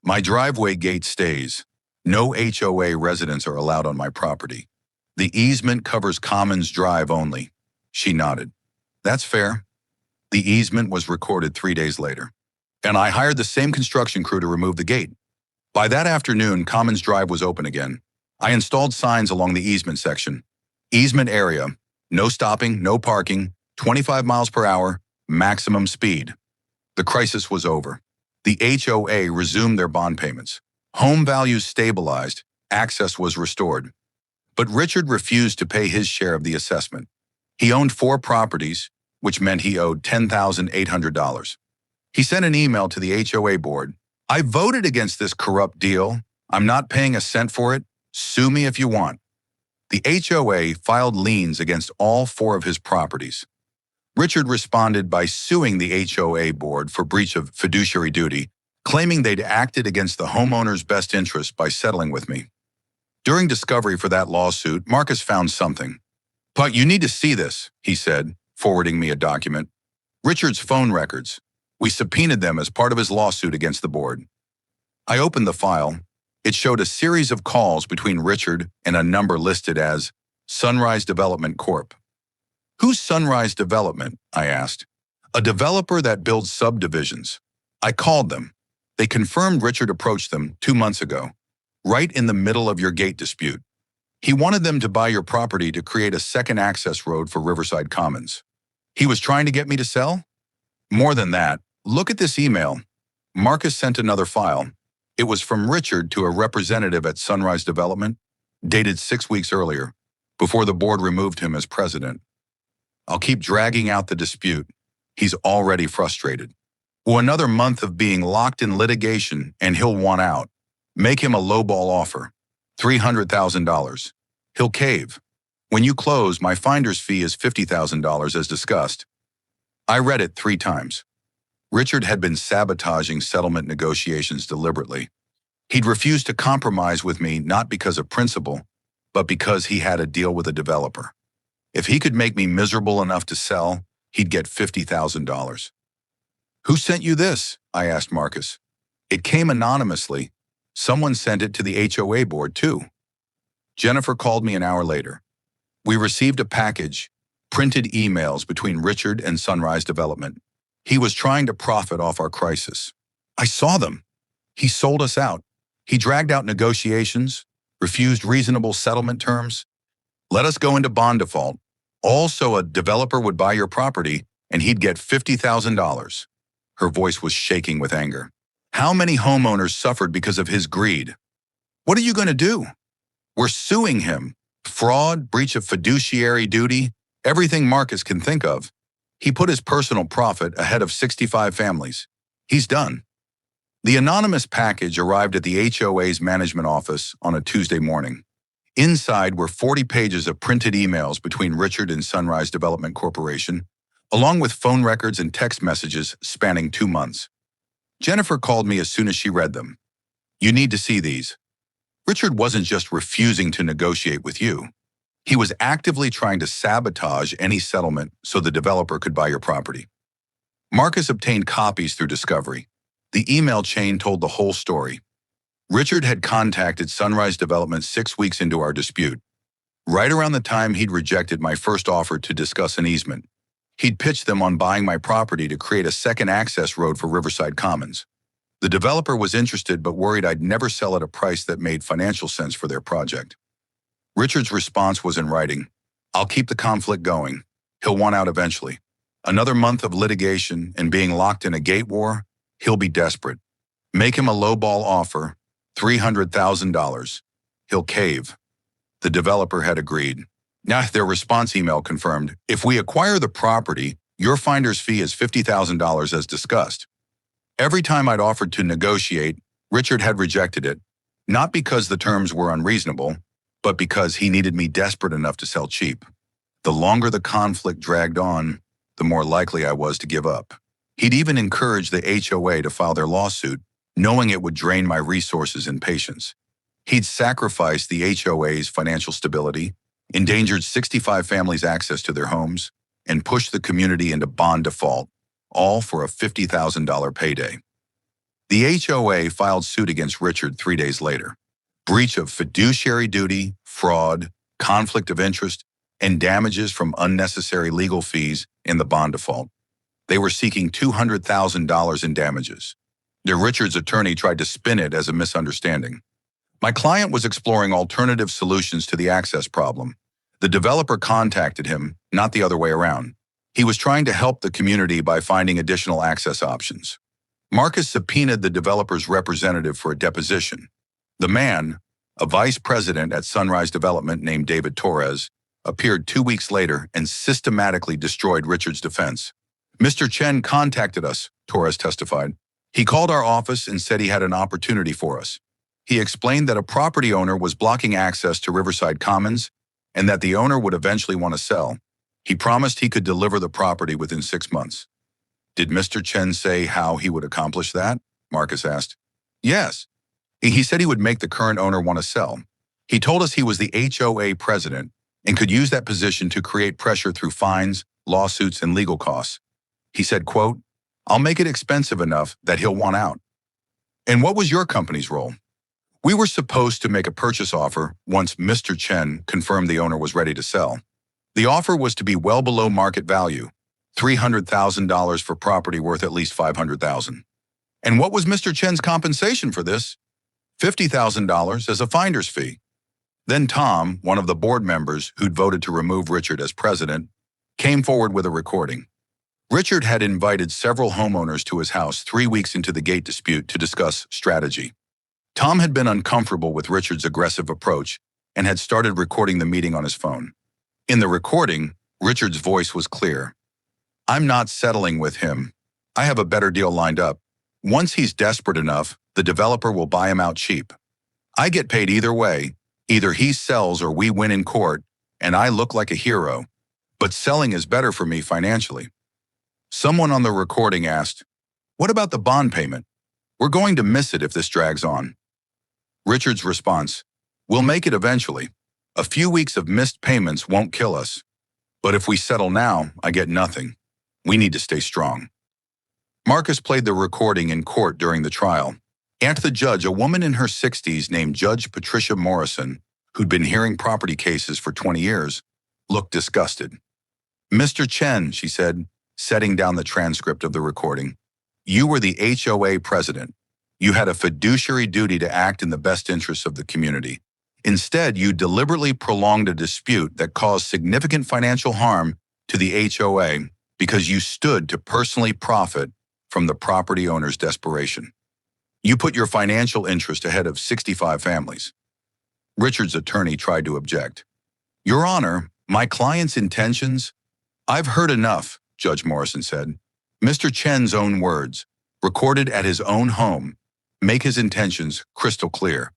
My driveway gate stays. No HOA residents are allowed on my property. The easement covers Commons Drive only. She nodded. That's fair. The easement was recorded 3 days later, and I hired the same construction crew to remove the gate. By that afternoon, Commons Drive was open again. I installed signs along the easement section. Easement area, no stopping, no parking, 25 miles per hour, maximum speed. The crisis was over. The HOA resumed their bond payments. Home values stabilized, access was restored. But Richard refused to pay his share of the assessment. He owned 4 properties, which meant he owed $10,800. He sent an email to the HOA board. I voted against this corrupt deal. I'm not paying a cent for it. Sue me if you want. The HOA filed liens against all 4 of his properties. Richard responded by suing the HOA board for breach of fiduciary duty, claiming they'd acted against the homeowner's best interest by settling with me. During discovery for that lawsuit, Marcus found something. But you need to see this, he said, forwarding me a document. Richard's phone records. We subpoenaed them as part of his lawsuit against the board. I opened the file. It showed a series of calls between Richard and a number listed as Sunrise Development Corp. Who's Sunrise Development? I asked. A developer that builds subdivisions. I called them. They confirmed Richard approached them 2 months ago, right in the middle of your gate dispute. He wanted them to buy your property to create a second access road for Riverside Commons. He was trying to get me to sell? More than that, look at this email. Marcus sent another file. It was from Richard to a representative at Sunrise Development, dated 6 weeks earlier, before the board removed him as president. I'll keep dragging out the dispute. He's already frustrated. Well, another month of being locked in litigation and he'll want out. Make him a lowball offer. $300,000. He'll cave. When you close, my finder's fee is $50,000 as discussed. I read it 3 times. Richard had been sabotaging settlement negotiations deliberately. He'd refused to compromise with me not because of principle, but because he had a deal with a developer. If he could make me miserable enough to sell, he'd get $50,000. Who sent you this? I asked Marcus. It came anonymously. Someone sent it to the HOA board, too. Jennifer called me an hour later. We received a package, printed emails between Richard and Sunrise Development. He was trying to profit off our crisis. I saw them. He sold us out. He dragged out negotiations, refused reasonable settlement terms, let us go into bond default. Also, a developer would buy your property and he'd get $50,000. Her voice was shaking with anger. How many homeowners suffered because of his greed? What are you going to do? We're suing him. Fraud, breach of fiduciary duty, everything Marcus can think of. He put his personal profit ahead of 65 families. He's done. The anonymous package arrived at the HOA's management office on a Tuesday morning. Inside were 40 pages of printed emails between Richard and Sunrise Development Corporation, along with phone records and text messages spanning 2 months. Jennifer called me as soon as she read them. You need to see these. Richard wasn't just refusing to negotiate with you. He was actively trying to sabotage any settlement so the developer could buy your property. Marcus obtained copies through discovery. The email chain told the whole story. Richard had contacted Sunrise Development 6 weeks into our dispute, right around the time he'd rejected my first offer to discuss an easement. He'd pitched them on buying my property to create a second access road for Riverside Commons. The developer was interested but worried I'd never sell at a price that made financial sense for their project. Richard's response was in writing. I'll keep the conflict going. He'll want out eventually. Another month of litigation and being locked in a gate war, he'll be desperate. Make him a lowball offer, $300,000. He'll cave. The developer had agreed. Now their response email confirmed, if we acquire the property, your finder's fee is $50,000 as discussed. Every time I'd offered to negotiate, Richard had rejected it, not because the terms were unreasonable, but because he needed me desperate enough to sell cheap. The longer the conflict dragged on, the more likely I was to give up. He'd even encouraged the HOA to file their lawsuit, knowing it would drain my resources and patience. He'd sacrificed the HOA's financial stability, endangered 65 families' access to their homes, and pushed the community into bond default, all for a $50,000 payday. The HOA filed suit against Richard 3 days later. Breach of fiduciary duty, fraud, conflict of interest, and damages from unnecessary legal fees in the bond default. They were seeking $200,000 in damages. Richard's attorney tried to spin it as a misunderstanding. My client was exploring alternative solutions to the access problem. The developer contacted him, not the other way around. He was trying to help the community by finding additional access options. Marcus subpoenaed the developer's representative for a deposition. The man, a vice president at Sunrise Development named David Torres, appeared 2 weeks later and systematically destroyed Richard's defense. Mr. Chen contacted us, Torres testified. He called our office and said he had an opportunity for us. He explained that a property owner was blocking access to Riverside Commons and that the owner would eventually want to sell. He promised he could deliver the property within 6 months. Did Mr. Chen say how he would accomplish that? Marcus asked. Yes. He said he would make the current owner want to sell. He told us he was the HOA president and could use that position to create pressure through fines, lawsuits, and legal costs. He said, quote, I'll make it expensive enough that he'll want out. And what was your company's role? We were supposed to make a purchase offer once Mr. Chen confirmed the owner was ready to sell. The offer was to be well below market value, $300,000 for property worth at least $500,000. And what was Mr. Chen's compensation for this? $50,000 as a finder's fee. Then Tom, one of the board members who'd voted to remove Richard as president, came forward with a recording. Richard had invited several homeowners to his house 3 weeks into the gate dispute to discuss strategy. Tom had been uncomfortable with Richard's aggressive approach and had started recording the meeting on his phone. In the recording, Richard's voice was clear. I'm not settling with him. I have a better deal lined up. Once he's desperate enough, the developer will buy him out cheap. I get paid either way. Either he sells or we win in court, and I look like a hero. But selling is better for me financially. Someone on the recording asked, what about the bond payment? We're going to miss it if this drags on. Richard's response, we'll make it eventually. A few weeks of missed payments won't kill us. But if we settle now, I get nothing. We need to stay strong. Marcus played the recording in court during the trial. And to the judge, a woman in her 60s named Judge Patricia Morrison, who'd been hearing property cases for 20 years, looked disgusted. "Mr. Chen," she said, setting down the transcript of the recording, "you were the HOA president. You had a fiduciary duty to act in the best interests of the community. Instead, you deliberately prolonged a dispute that caused significant financial harm to the HOA because you stood to personally profit from the property owner's desperation. You put your financial interest ahead of 65 families." Richard's attorney tried to object. "Your Honor, my client's intentions—" "I've heard enough," Judge Morrison said. "Mr. Chen's own words, recorded at his own home, make his intentions crystal clear.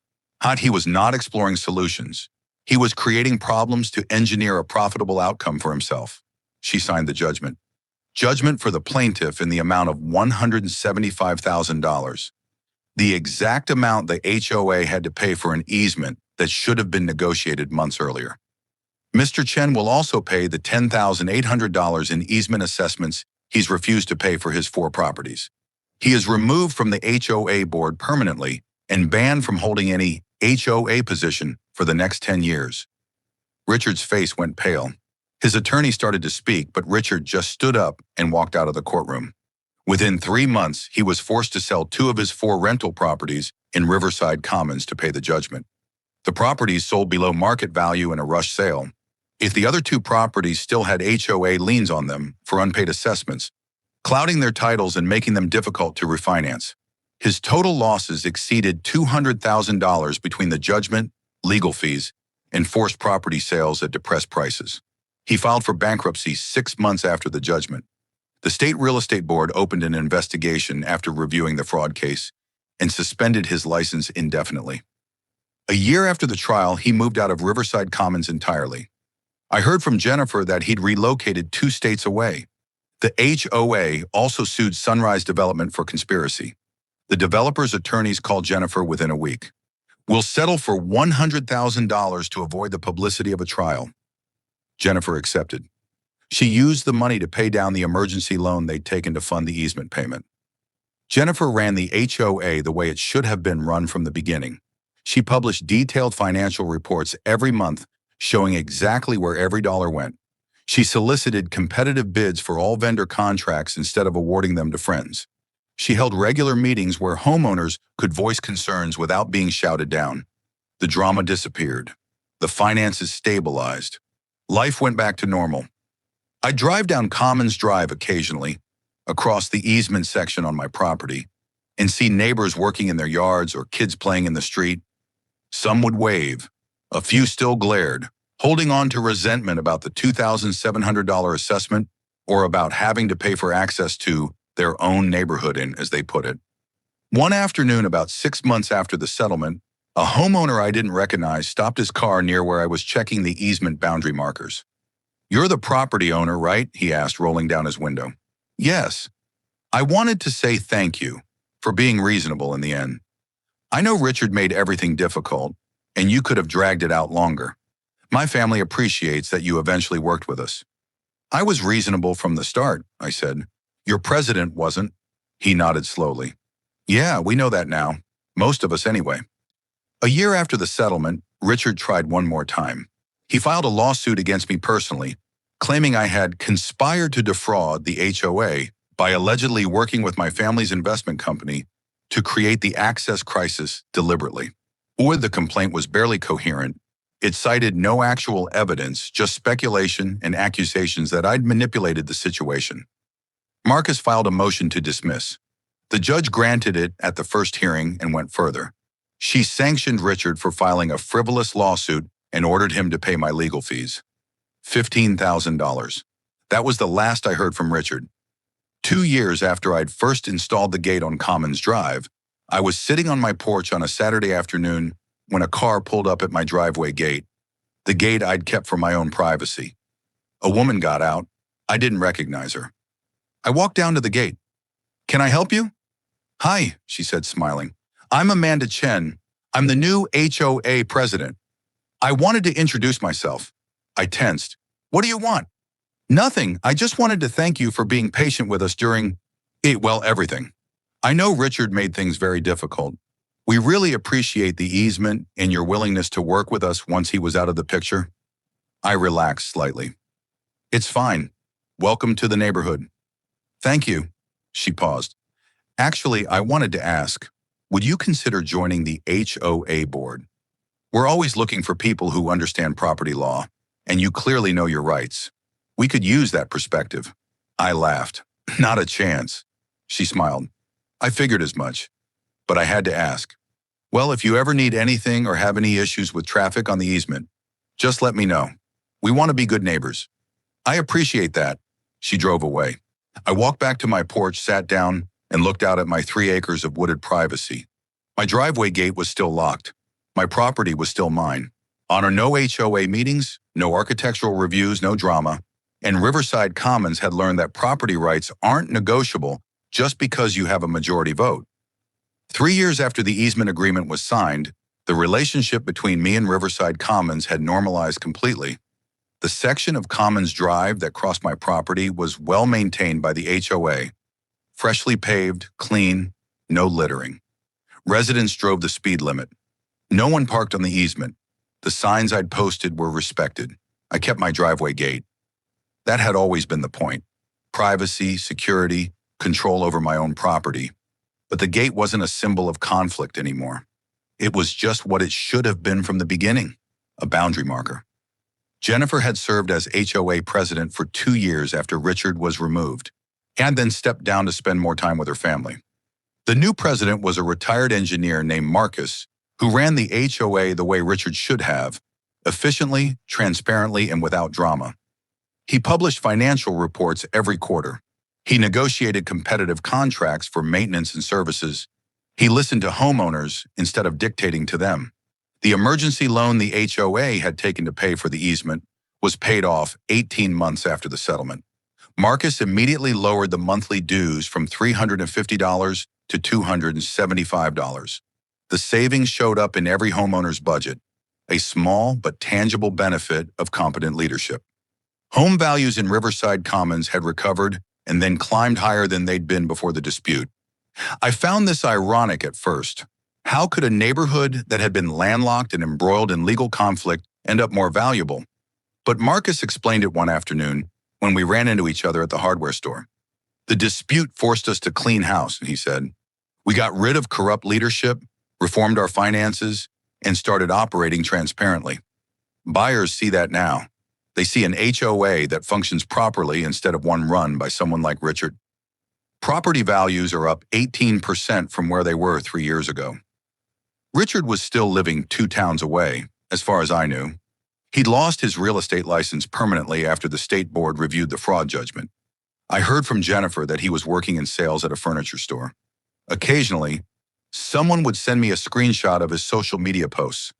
He was not exploring solutions. He was creating problems to engineer a profitable outcome for himself." She signed the judgment. Judgment for the plaintiff in the amount of $175,000. The exact amount the HOA had to pay for an easement that should have been negotiated months earlier. Mr. Chen will also pay the $10,800 in easement assessments he's refused to pay for his 4 properties. He is removed from the HOA board permanently and banned from holding any HOA position for the next 10 years. Richard's face went pale. His attorney started to speak, but Richard just stood up and walked out of the courtroom. Within 3 months, he was forced to sell 2 of his 4 rental properties in Riverside Commons to pay the judgment. The properties sold below market value in a rush sale. If the other 2 properties still had HOA liens on them for unpaid assessments, clouding their titles and making them difficult to refinance. His total losses exceeded $200,000 between the judgment, legal fees, and forced property sales at depressed prices. He filed for bankruptcy 6 months after the judgment. The State Real Estate Board opened an investigation after reviewing the fraud case and suspended his license indefinitely. A year after the trial, he moved out of Riverside Commons entirely. I heard from Jennifer that he'd relocated 2 states away. The HOA also sued Sunrise Development for conspiracy. The developer's attorneys called Jennifer within a week. "We'll settle for $100,000 to avoid the publicity of a trial." Jennifer accepted. She used the money to pay down the emergency loan they'd taken to fund the easement payment. Jennifer ran the HOA the way it should have been run from the beginning. She published detailed financial reports every month showing exactly where every dollar went. She solicited competitive bids for all vendor contracts instead of awarding them to friends. She held regular meetings where homeowners could voice concerns without being shouted down. The drama disappeared. The finances stabilized. Life went back to normal. I drive down Commons Drive occasionally, across the easement section on my property, and see neighbors working in their yards or kids playing in the street. Some would wave. A few still glared, holding on to resentment about the $2,700 assessment or about having to pay for access to their own neighborhood, as they put it. One afternoon, about 6 months after the settlement, a homeowner I didn't recognize stopped his car near where I was checking the easement boundary markers. "You're the property owner, right?" he asked, rolling down his window. "Yes." "I wanted to say thank you for being reasonable in the end. I know Richard made everything difficult, and you could have dragged it out longer. My family appreciates that you eventually worked with us." "I was reasonable from the start," I said. "Your president wasn't." He nodded slowly. "Yeah, we know that now. Most of us anyway." A year after the settlement, Richard tried one more time. He filed a lawsuit against me personally, claiming I had conspired to defraud the HOA by allegedly working with my family's investment company to create the access crisis deliberately. The complaint was barely coherent. It cited no actual evidence, just speculation and accusations that I'd manipulated the situation. Marcus filed a motion to dismiss. The judge granted it at the first hearing and went further. She sanctioned Richard for filing a frivolous lawsuit and ordered him to pay my legal fees. $15,000. That was the last I heard from Richard. 2 years after I'd first installed the gate on Commons Drive, I was sitting on my porch on a Saturday afternoon when a car pulled up at my driveway gate, the gate I'd kept for my own privacy. A woman got out. I didn't recognize her. I walked down to the gate. "Can I help you?" "Hi," she said, smiling. "I'm Amanda Chen. I'm the new HOA president." I wanted to introduce myself. I tensed. What do you want? Nothing. I just wanted to thank you for being patient with us during, everything. I know Richard made things very difficult. We really appreciate the easement and your willingness to work with us once he was out of the picture. I relaxed slightly. It's fine. Welcome to the neighborhood. Thank you. She paused. Actually, I wanted to ask, would you consider joining the HOA board? We're always looking for people who understand property law, and you clearly know your rights. We could use that perspective. I laughed. Not a chance. She smiled. I figured as much. But I had to ask. Well, if you ever need anything or have any issues with traffic on the easement, just let me know. We want to be good neighbors. I appreciate that. She drove away. I walked back to my porch, sat down, and looked out at my 3 acres of wooded privacy. My driveway gate was still locked. My property was still mine. On our no HOA meetings, no architectural reviews, no drama, and Riverside Commons had learned that property rights aren't negotiable just because you have a majority vote. 3 years after the easement agreement was signed, the relationship between me and Riverside Commons had normalized completely. The section of Commons Drive that crossed my property was well maintained by the HOA. Freshly paved, clean, no littering. Residents drove the speed limit. No one parked on the easement. The signs I'd posted were respected. I kept my driveway gate. That had always been the point. Privacy, security, control over my own property. But the gate wasn't a symbol of conflict anymore. It was just what it should have been from the beginning, a boundary marker. Jennifer had served as HOA president for 2 years after Richard was removed, and then stepped down to spend more time with her family. The new president was a retired engineer named Marcus, who ran the HOA the way Richard should have, efficiently, transparently, and without drama. He published financial reports every quarter. He negotiated competitive contracts for maintenance and services. He listened to homeowners instead of dictating to them. The emergency loan the HOA had taken to pay for the easement was paid off 18 months after the settlement. Marcus immediately lowered the monthly dues from $350 to $275. The savings showed up in every homeowner's budget, a small but tangible benefit of competent leadership. Home values in Riverside Commons had recovered and then climbed higher than they'd been before the dispute. I found this ironic at first. How could a neighborhood that had been landlocked and embroiled in legal conflict end up more valuable? But Marcus explained it one afternoon when we ran into each other at the hardware store. The dispute forced us to clean house, he said. We got rid of corrupt leadership, reformed our finances, and started operating transparently. Buyers see that now. They see an HOA that functions properly instead of one run by someone like Richard. Property values are up 18% from where they were 3 years ago. Richard was still living 2 towns away, as far as I knew. He'd lost his real estate license permanently after the state board reviewed the fraud judgment. I heard from Jennifer that he was working in sales at a furniture store. Occasionally, someone would send me a screenshot of his social media posts.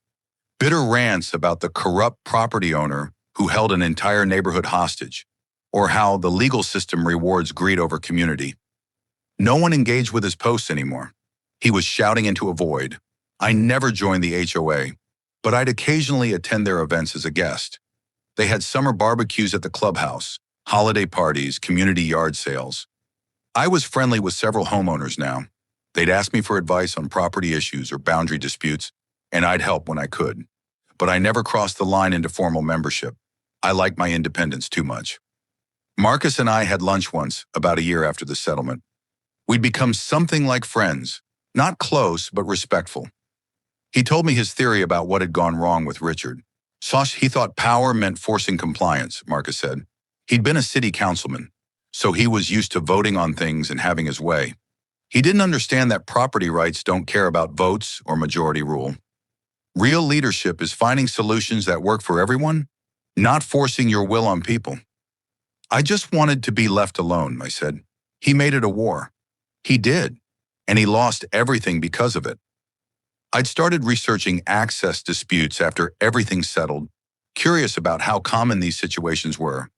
Bitter rants about the corrupt property owner who held an entire neighborhood hostage, or how the legal system rewards greed over community. No one engaged with his posts anymore. He was shouting into a void. I never joined the HOA, but I'd occasionally attend their events as a guest. They had summer barbecues at the clubhouse, holiday parties, community yard sales. I was friendly with several homeowners now. They'd ask me for advice on property issues or boundary disputes, and I'd help when I could. But I never crossed the line into formal membership. I liked my independence too much. Marcus and I had lunch once, about a year after the settlement. We'd become something like friends, not close, but respectful. He told me his theory about what had gone wrong with Richard. He thought power meant forcing compliance, Marcus said. He'd been a city councilman, so he was used to voting on things and having his way. He didn't understand that property rights don't care about votes or majority rule. Real leadership is finding solutions that work for everyone, not forcing your will on people. I just wanted to be left alone, I said. He made it a war. He did, and he lost everything because of it. I'd started researching access disputes after everything settled, curious about how common these situations were.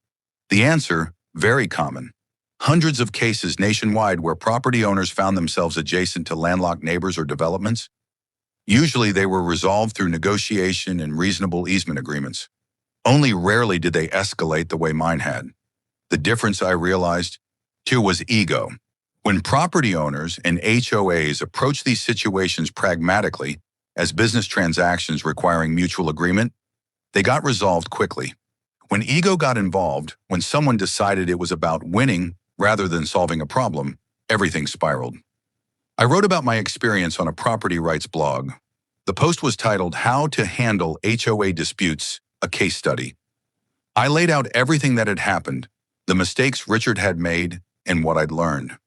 The answer, very common. Hundreds of cases nationwide where property owners found themselves adjacent to landlocked neighbors or developments. Usually they were resolved through negotiation and reasonable easement agreements. Only rarely did they escalate the way mine had. The difference I realized, too, was ego. When property owners and HOAs approach these situations pragmatically, as business transactions requiring mutual agreement, they got resolved quickly. When ego got involved, when someone decided it was about winning rather than solving a problem, everything spiraled. I wrote about my experience on a property rights blog. The post was titled "How to Handle HOA Disputes, a Case Study." I laid out everything that had happened, the mistakes Richard had made, and what I'd learned.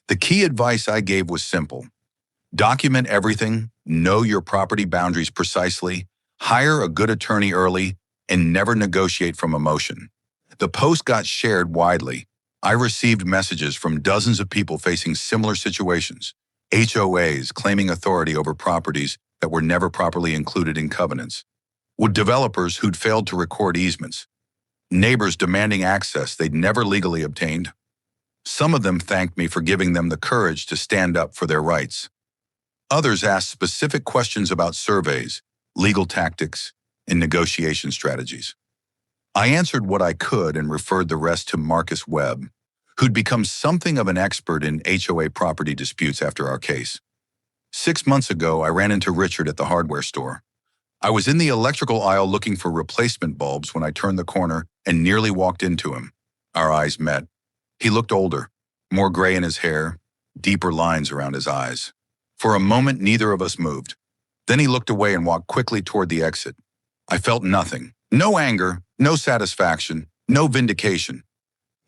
The key advice I gave was simple. Document everything, know your property boundaries precisely, hire a good attorney early, and never negotiate from emotion. The post got shared widely. I received messages from dozens of people facing similar situations, HOAs claiming authority over properties that were never properly included in covenants, with developers who'd failed to record easements, neighbors demanding access they'd never legally obtained. Some of them thanked me for giving them the courage to stand up for their rights. Others asked specific questions about surveys, legal tactics, and negotiation strategies. I answered what I could and referred the rest to Marcus Webb, who'd become something of an expert in HOA property disputes after our case. 6 months ago, I ran into Richard at the hardware store. I was in the electrical aisle looking for replacement bulbs when I turned the corner and nearly walked into him. Our eyes met. He looked older, more gray in his hair, deeper lines around his eyes. For a moment, neither of us moved. Then he looked away and walked quickly toward the exit. I felt nothing. No anger, no satisfaction, no vindication.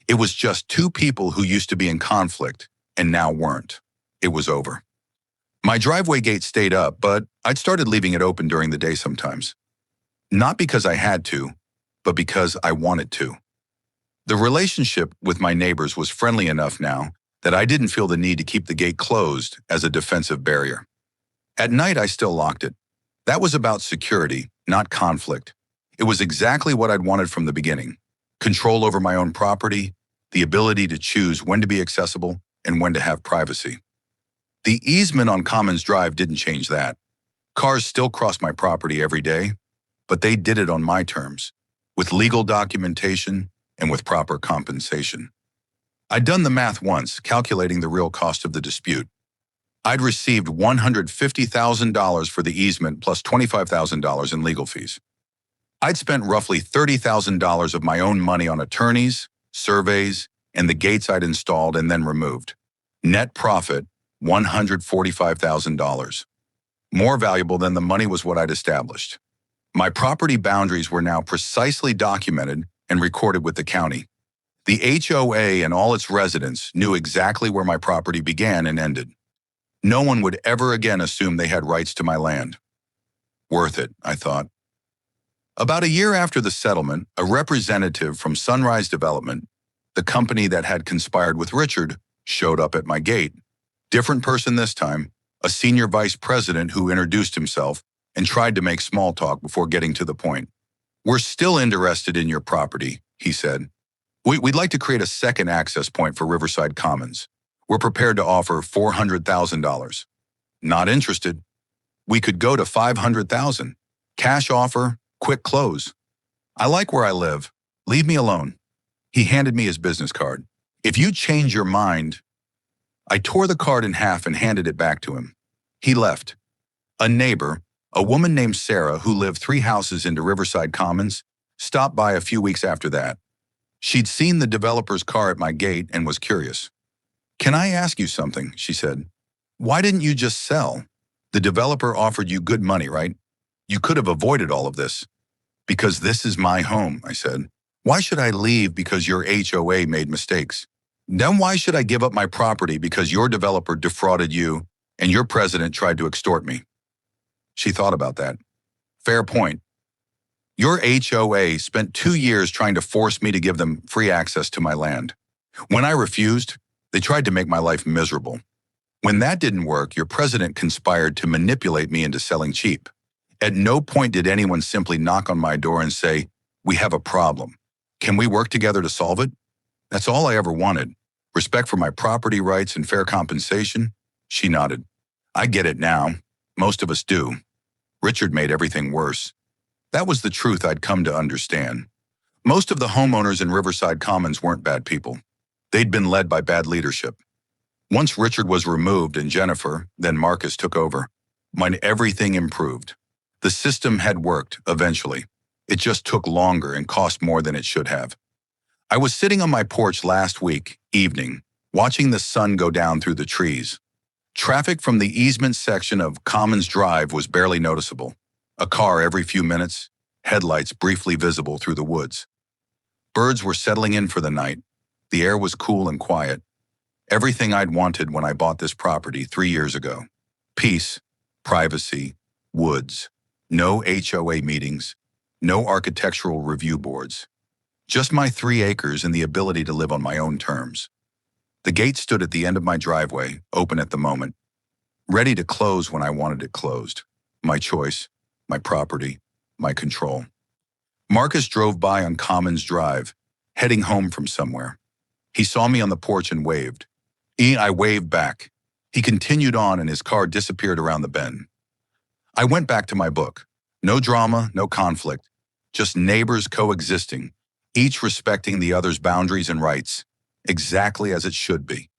It was just two people who used to be in conflict and now weren't. It was over. My driveway gate stayed up, but I'd started leaving it open during the day sometimes. Not because I had to, but because I wanted to. The relationship with my neighbors was friendly enough now that I didn't feel the need to keep the gate closed as a defensive barrier. At night, I still locked it. That was about security, not conflict. It was exactly what I'd wanted from the beginning. Control over my own property, the ability to choose when to be accessible and when to have privacy. The easement on Commons Drive didn't change that. Cars still cross my property every day, but they did it on my terms, with legal documentation and with proper compensation. I'd done the math once, calculating the real cost of the dispute. I'd received $150,000 for the easement plus $25,000 in legal fees. I'd spent roughly $30,000 of my own money on attorneys, surveys, and the gates I'd installed and then removed. Net profit, $145,000. More valuable than the money was what I'd established. My property boundaries were now precisely documented and recorded with the county. The HOA and all its residents knew exactly where my property began and ended. No one would ever again assume they had rights to my land. Worth it, I thought. About a year after the settlement, a representative from Sunrise Development, the company that had conspired with Richard, showed up at my gate. Different person this time, a senior vice president who introduced himself and tried to make small talk before getting to the point. "We're still interested in your property," he said. We'd like to create a second access point for Riverside Commons. We're prepared to offer $400,000. Not interested. We could go to $500,000. Cash offer, quick close. I like where I live. Leave me alone. He handed me his business card. "If you change your mind..." I tore the card in half and handed it back to him. He left. A neighbor, a woman named Sarah who lived 3 houses into Riverside Commons, stopped by a few weeks after that. She'd seen the developer's car at my gate and was curious. "Can I ask you something?" she said. "Why didn't you just sell? The developer offered you good money, right? You could have avoided all of this." "Because this is my home," I said. "Why should I leave because your HOA made mistakes? Then why should I give up my property because your developer defrauded you and your president tried to extort me?" She thought about that. "Fair point. Your HOA spent 2 years trying to force me to give them free access to my land. When I refused, they tried to make my life miserable. When that didn't work, your president conspired to manipulate me into selling cheap. At no point did anyone simply knock on my door and say, 'We have a problem. Can we work together to solve it?' That's all I ever wanted. Respect for my property rights and fair compensation." She nodded. "I get it now. Most of us do. Richard made everything worse. That was the truth I'd come to understand. Most of the homeowners in Riverside Commons weren't bad people. They'd been led by bad leadership. Once Richard was removed and Jennifer, then Marcus, took over, everything improved. The system had worked, eventually. It just took longer and cost more than it should have. I was sitting on my porch last week, evening, watching the sun go down through the trees. Traffic from the easement section of Commons Drive was barely noticeable. A car every few minutes, headlights briefly visible through the woods. Birds were settling in for the night. The air was cool and quiet. Everything I'd wanted when I bought this property 3 years ago. Peace, privacy, woods. No HOA meetings, no architectural review boards. Just my 3 acres and the ability to live on my own terms. The gate stood at the end of my driveway, open at the moment, ready to close when I wanted it closed. My choice, my property, my control. Marcus drove by on Commons Drive, heading home from somewhere. He saw me on the porch and waved. I waved back. He continued on and his car disappeared around the bend. I went back to my book. No drama, no conflict, just neighbors coexisting, each respecting the other's boundaries and rights, exactly as it should be.